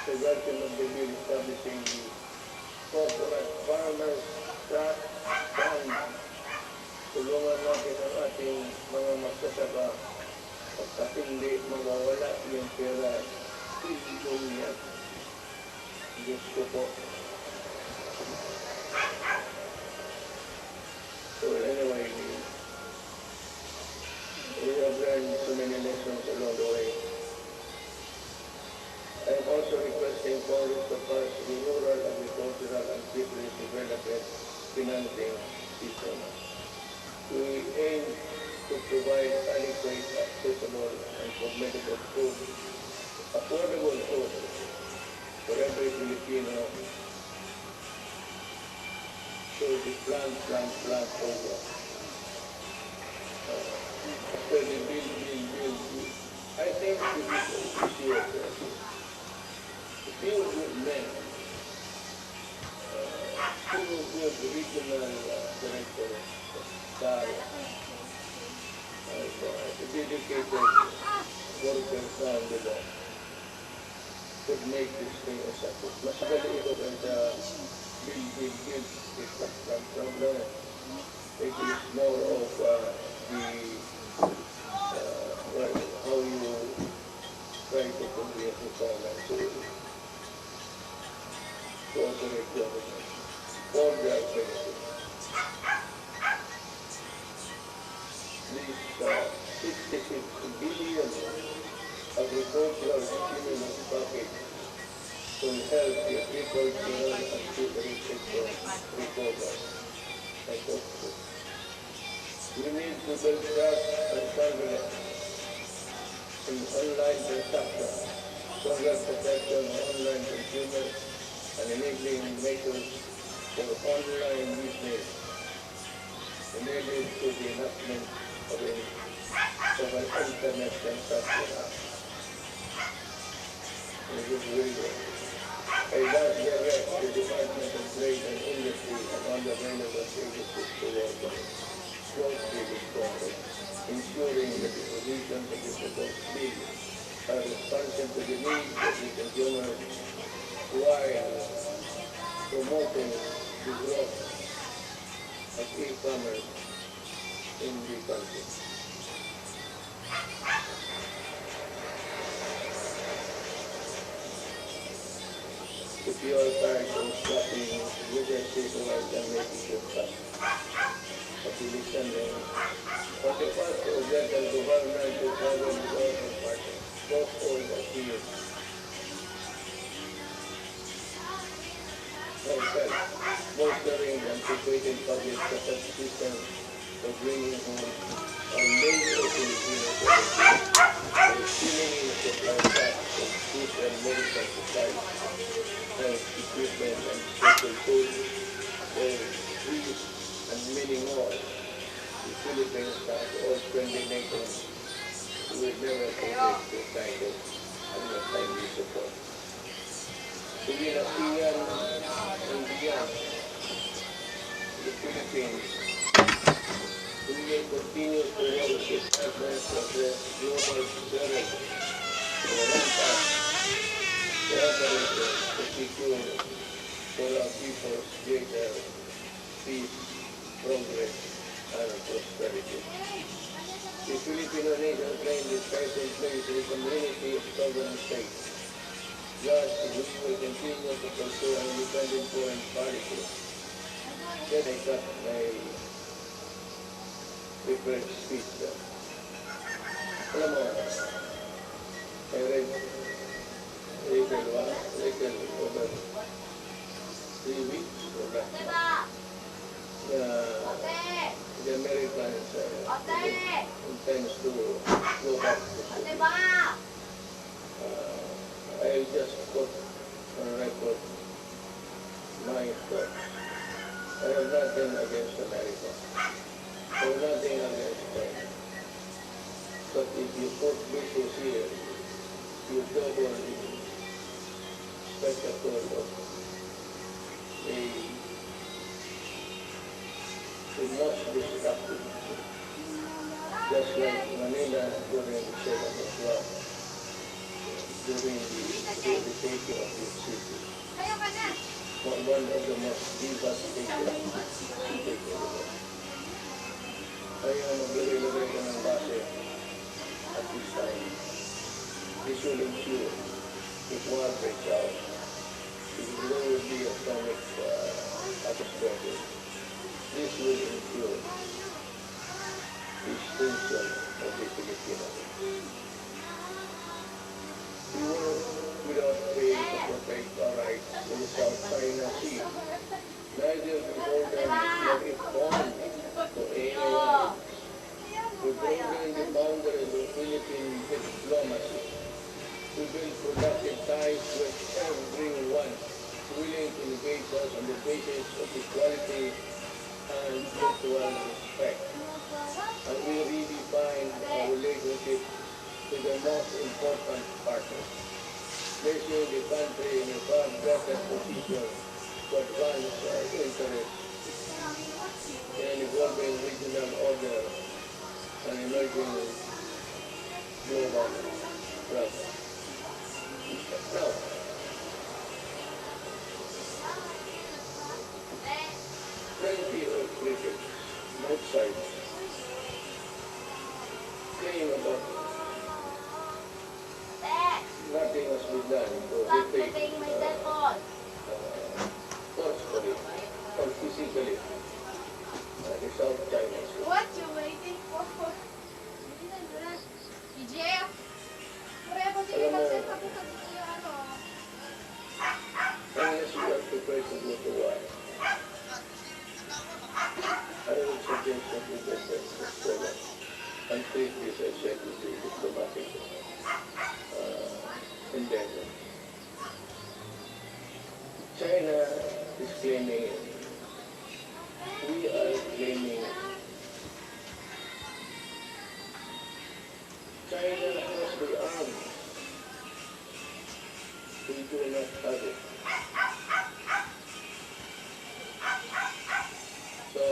the version of the bill establishing the corporate farmers trust fund. Tulungan natin ang ating mga magsasaka at hindi mawawala yung pera ilong niya. Diyos ko po. So anyway, we have learned so many lessons along the way. I am also requesting Congress to pass the Rural Agricultural and Fisheries Development Financing System. We aim to provide adequate, accessible, and formidable food, affordable food for every Filipino through the plant program. So the bill. I think this is appreciated. A few good men, two good regional directors, the dedicated workers down below could make this thing a success. Mas gali ito sa build. It's not problem. It is more of how you try to convey to someone to operate government for their benefit. This 66 billion agricultural stimulus package will help the agricultural and fisheries sector recover. I hope so. We need to build trust and confidence in online transaction, stronger protection of online consumers, and enabling measures for online business related to the enactment of an internet transaction act. This is very good. I thus direct the Department of Trade and Industry and other relevant agencies to work closely with Congress, ensuring that the provisions of the proposed bill are responsive to the needs of the consumers while promoting the growth of e-commerce in the country. If you are tired of shopping, you can see who I can make it your stop. But you listen then. On the part of that, the government will cover the government party. Both old and new. Bolstering and situating public support systems for bringing home our major Filipino policies, for filling in supply gaps of food and medical supplies, health equipment and special food, for trees and many more. The Philippines has all friendly nations who will never forget this kind of timely support. Pinasiyan ng diyan the Philippines, we will continue to work with partners to address global threats to ramp up cooperation to secure for our people's greater peace, progress, and prosperity. The Filipino nation claims its title place in the community of sovereign states. Thus, we will continue to pursue an independent foreign policy. Then I got my prepared speech. Alam mo, I read little over 3 weeks or that. The Americans intends to go back to city. I just put on record my thoughts. I have nothing against America. I have nothing against China. But if you put issues here, you double the spectacle of the most destructive. Just like Manila during the 7th of July, during the taking of the city. One of the most devastating cities in the world. Kaya maglagay-lagay ka ng base at this time. This will ensure if war breaks out, if there will be atomic catastrophe. This will ensure the extinction of the Filipinos. We work without fail to protect our rights in the South China Sea. Neither the border nor its bond to anyone. We broaden the boundaries of Philippine diplomacy. We build productive ties with everyone willing to engage us on the basis of equality and mutual respect. And we redefine our relationship to the most important partners, placing the country in a far better position to advance our interests in evolving regional order and emerging global threats. Now, plenty of critics, both sides, claim about nothing has been done to defeat forcefully or physically the South China Sea. What you waiting for? Jeff, forever sige mag-set ako sa iyo, ano? Unless you are prepared to go to war, I would suggest that you get that forward and treat this as secondary diplomatic endeavor. China is claiming it. We are claiming it. China has the arms. We do not have it. So,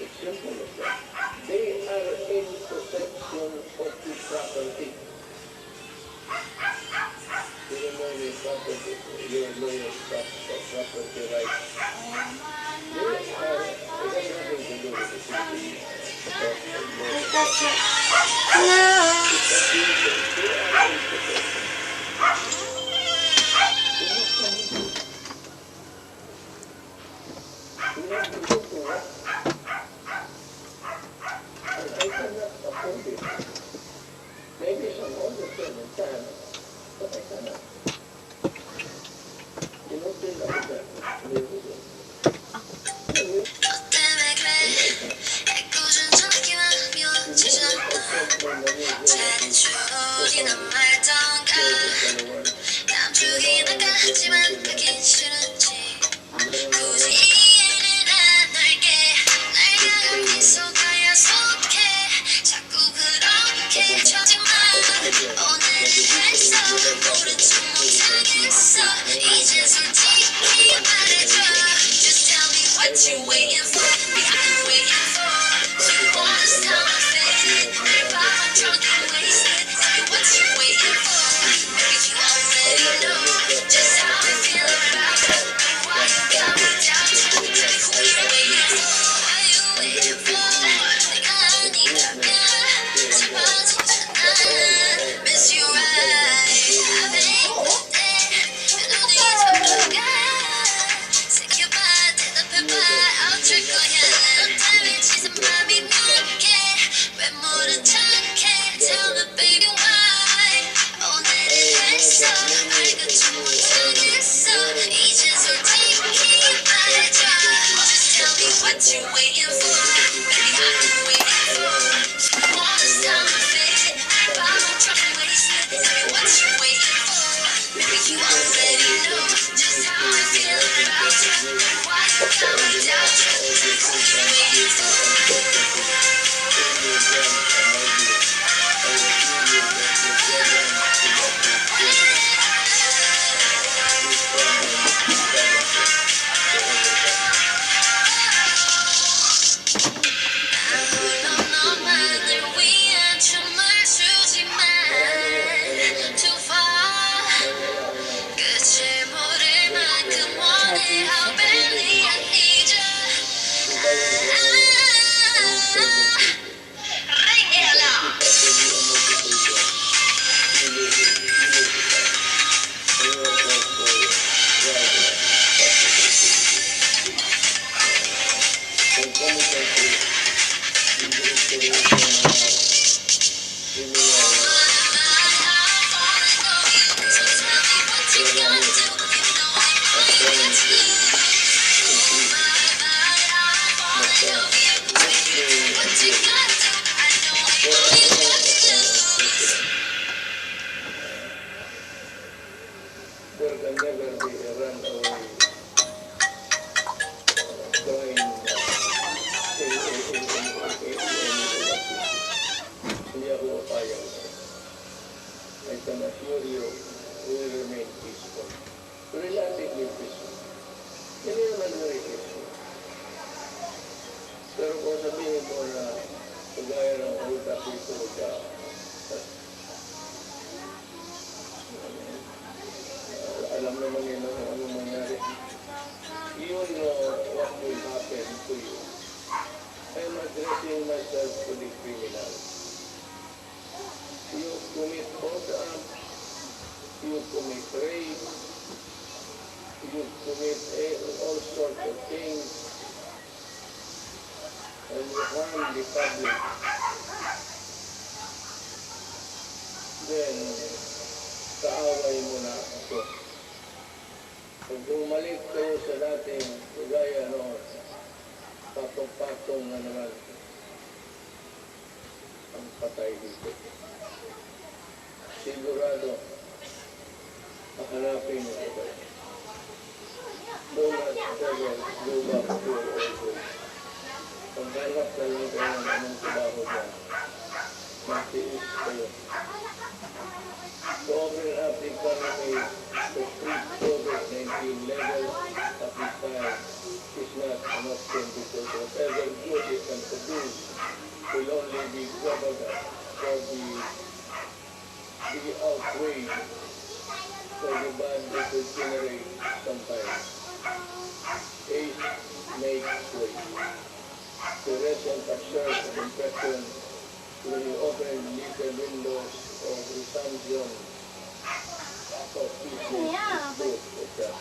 it's simple as that. They are in possession of the property. You don't know the property, your lawyer's property rights. They are, it has nothing to do with the city. Maybe some other certain time, but I cannot. You know, things like that. Maybe. addressing myself to the criminal. You commit fraud, you commit rape, you commit all sorts of things, and you harm the public. Then, kaaway mo na ako. Kung bumalik kayo sa dating gaya noon, patong-patong na naman ang patay dito. Sigurado, mahanapin mo ito. Do not ever go back to your old ways. Paghanap na lang kayo ng anong trabaho dyan. Matiis kayo. To open up the economy to pre-COVID-19 levels at this time is not an option because whatever good it can produce will only be government for the outweighed for the bad that will generate sometimes. Haste makes way. The recent absurd impression when you open little windows of resumption of business is proof of that.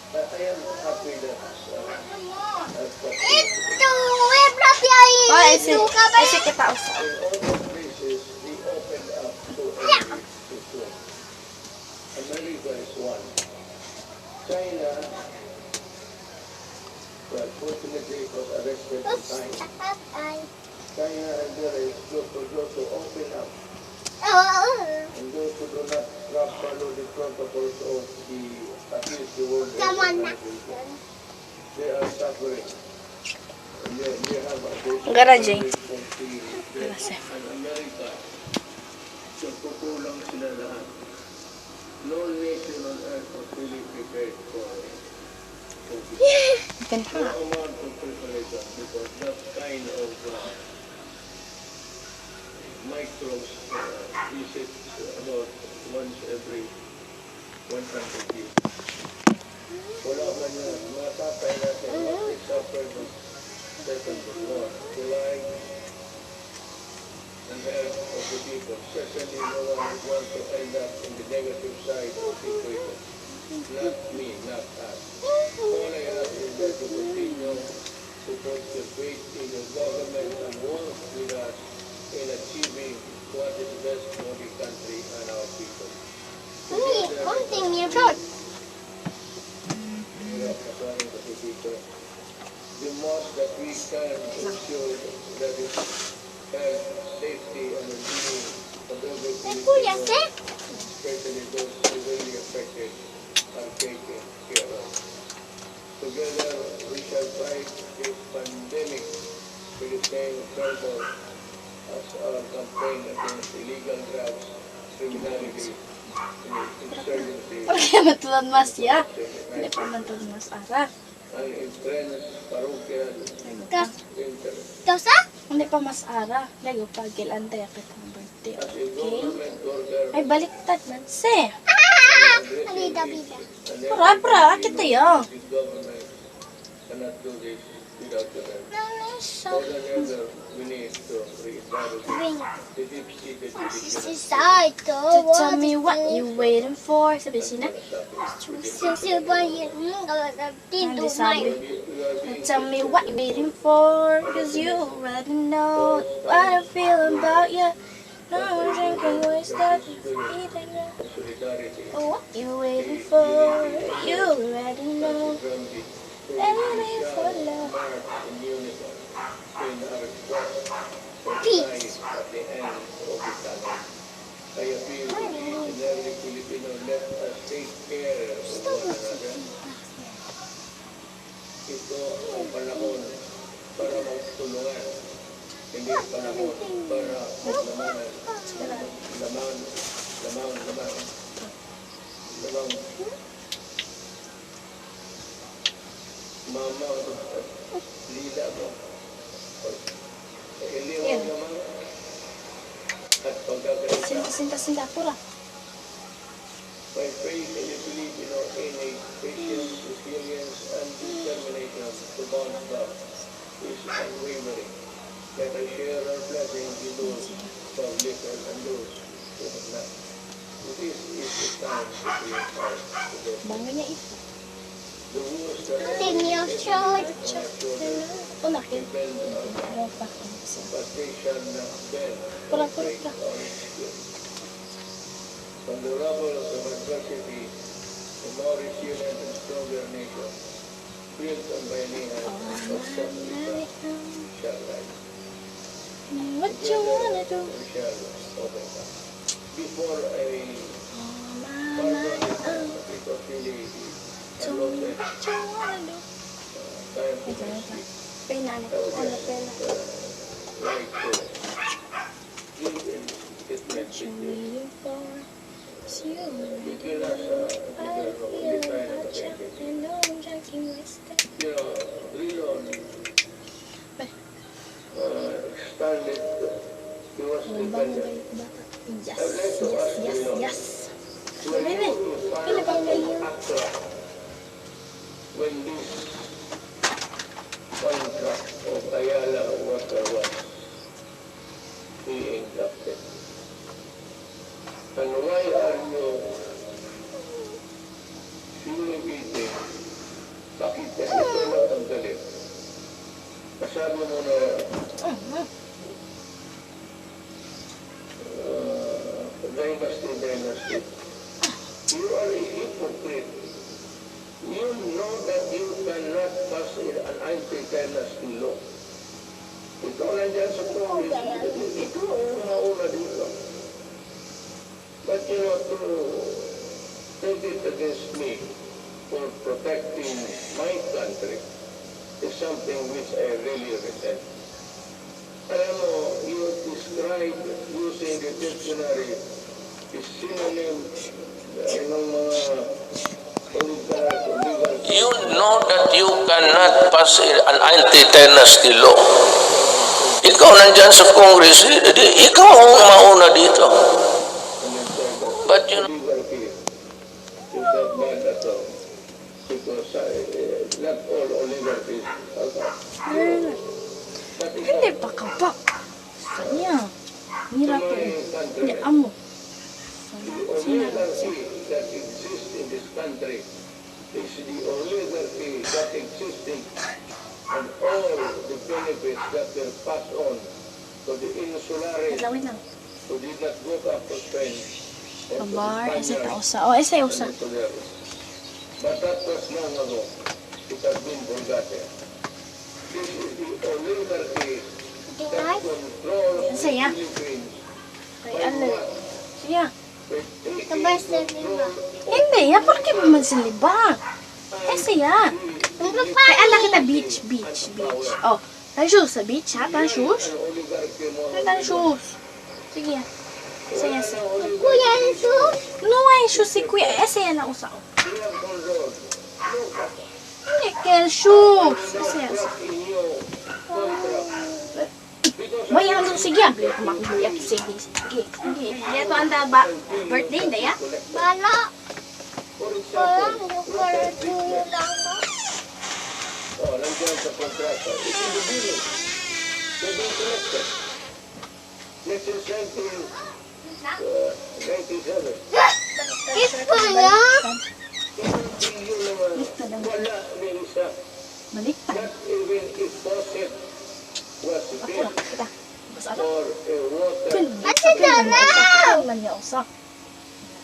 I am happy that I've got I see kita usap. in all the places we opened up to every issue. America is one. China, well, fortunately it was arrested in time. China and the rest those who open up and those who do not follow the protocols of at least the World Health Organization, they are suffering. And they have a Garage. and America, kukulang sila lahat. No nation on earth was really prepared for COVID. No amount of preparation because that kind of microbes visit about once every 100 years. Wala man yan. Mga tatay natin, they suffered of Second War. The life and health of the people. Certainly no one would want to end up in the negative side of the equation. Not me, not us. All I ask is that you continue to put your faith in your government and work with us in achieving what is best for the country and our people. The most that we can ensure that is health, safety, and well-being of every Filipino, especially those severely affected, are taken care of. Together, we shall fight this pandemic with the same fervor as our campaign against illegal drugs, criminality, insurgency, Kaya matulad mas ya. Hindi pa matulad mas ara. and entrenched parochial interests. Hindi pa mas ara. Lego pa gilante akit ang birthday. As a Okay. government order, Ay baliktad man se. and Pra, kita yo. the government cannot do this without the rest. More than ever, we need to re-establish the deep-seated division To tell me what you waiting for. Sabi sina. Hindi sabi. Tell me what you waiting for. Cause you already know what I feel about you. No one drinking waste that eating it. solidarity What you waiting for? You already know. from the Waiting for love. march in unison in our quest for life at the end of the tunnel. I appeal to each and every Filipino, let us take care of one another. Ito ang panahon para magtulungan. Hindi ang panahon para maglamanan. Lamang. Mama, lila mo. Iliwan naman. At pagkakalit Sinta pura. by faith in the Filipino innate patience, resilience, and determination to bounce back is unwavering. Let us share our blessings with those who have little and those who have not. This is the time to be empowered together. Bango niya ito. The wounds that are Senior short. depend on us, but they shall not bend or break our spirit. From the rubble of adversity, a more resilient and stronger nation, built on by hand of sacrifice, shall rise. What you wanna do? We shall overcome. Before a because really Tell me what you wanna do. time to speak. Pena na. Ano pena? Like give a statement with you. Waiting for you. Begin as a I only feel kind of like a I know I'm jacking my step. you know, Leon expanded, he was dependent. Yes, I'd like to ask Leon, yes. when you find an actor, when this contract of Ayala Water was being drafted, and why are you sinibiting? Bakit ito lang ang galit? Masabi mo na dynasty. You are a hypocrite. You know that you cannot pass an anti-dynasty law. Ikaw nandiyan sa Congress. Ikaw ang mauna dito. But you know, to take it against me for protecting my country is something which I really resent. Alam mo, you describe using the dictionary is synonym ng mga legal. You know that you cannot pass an anti-dynasty law. Ikaw nandyan sa Congress, ikaw ang mauna dito. But you know, Legal case is not bad at all. Because not all oligarchies are bad. But Hindi pa ka pa. Sanya. Hirap my eh. country, Hindi, amo. the oligarchy that exists in this country is the oligarchy that existing and all the benefits that were passed on to the insulares Wait lang. who did not go back to Spain and to the Kabar, ese ta Spaniards usa. Oh, ese usa. and the Insulares. But that was long ago. It has been forgotten. This is the oligarchy that controls the Saya. Philippines. Kay By ano? what? Siya. By taking Kabas na control Hindi, ya por qué man siliba? Ese ya. Kay ala kita beach. Oh, tan shoes sa beach ha, tan shoes. ang oligarchy mo. Tan shoes. Sige ya. Saya. Kuya, ito. No ay shoes si kuya. Ese ya na usa. Oh. They have control. Look at Hindi, kel shoes. Ese ya. in your contract. Because Boy, ano sige ya. Bili ko makuya to sige. Sige. Ito anda ba birthday na ya? Bala. for Parang example, yung para tuyo lang. nandiyan sa kontrata. It's in the billing. They've been collected. Next is 1997. Ito na. Billion naman. Wala na isa. Baliktad. Not even if faucet was Ako built lang. Kita. Bas ano? for a water. At ito na. Ito man niya usa.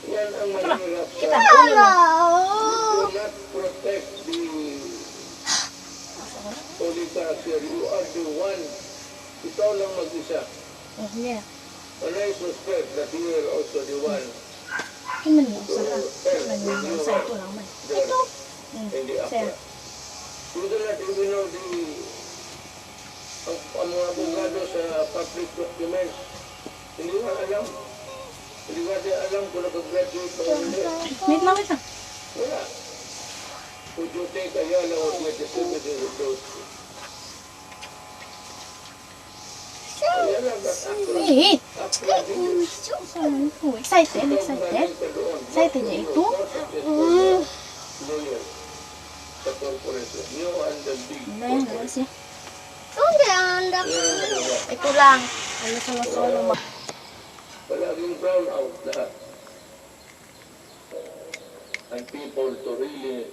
Yan ang mahirap Kita. sa Ulo na. do not protect the oligarchy. You are the one. Ikaw lang mag-isa. Oh, yeah. And I suspect that you are also the one Ito man niya usa ha. Ito man niya usa. Ito lang man. there in the Saya. APRA. You do not even know ang mga abogado sa public documents. Hindi mo alam. Hindi mo alam kung nag-graduate ka o hindi. Wait lang. Wala. Would you take Ayala or get the citizen of those? Ayala, but Wait. APRA did it. Excited? Galing ka doon. Excited niya ito? Lawyer sa corporation. You and the big Ayan, corporation. siya. dapat. Ito lang. Ano solo mo? Palaging brown out lahat. And people to really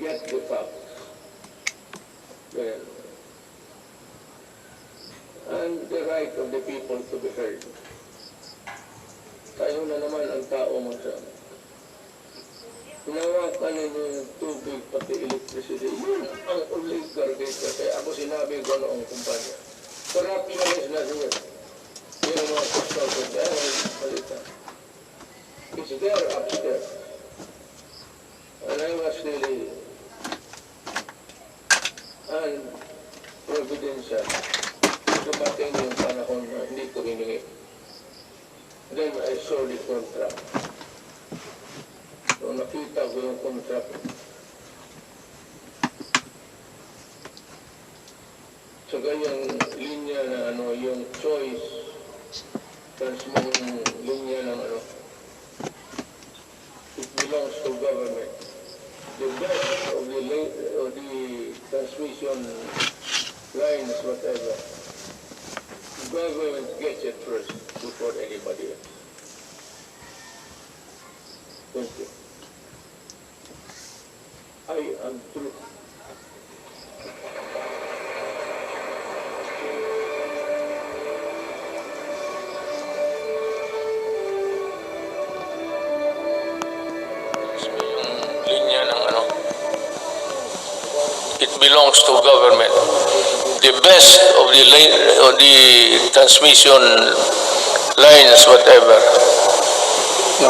get the facts. Well, and the right of the people to be heard. Tayo na naman ang tao mo siya. Hinawakan ninyo yung tubig pati electricity. Yun ang oligarchy kasi ako sinabi ko noong kumpanya. Corruptionist na siya. Yun ang mga consultant. Kaya ang salita. It's there upstairs. And I was really providential. Dumating yung panahon na hindi ko hiningi. Then I saw the contract. So nakita ko yung contract. So yung linya na yung choice, yung linya ng it belongs to government. The best of the transmission lines, whatever, government gets it first before anybody else. Thank you. I am true. It belongs to government. The best of the transmission lines, whatever,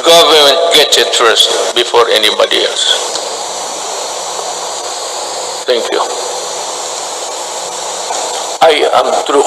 government gets it first before anybody else. Thank you. I am true.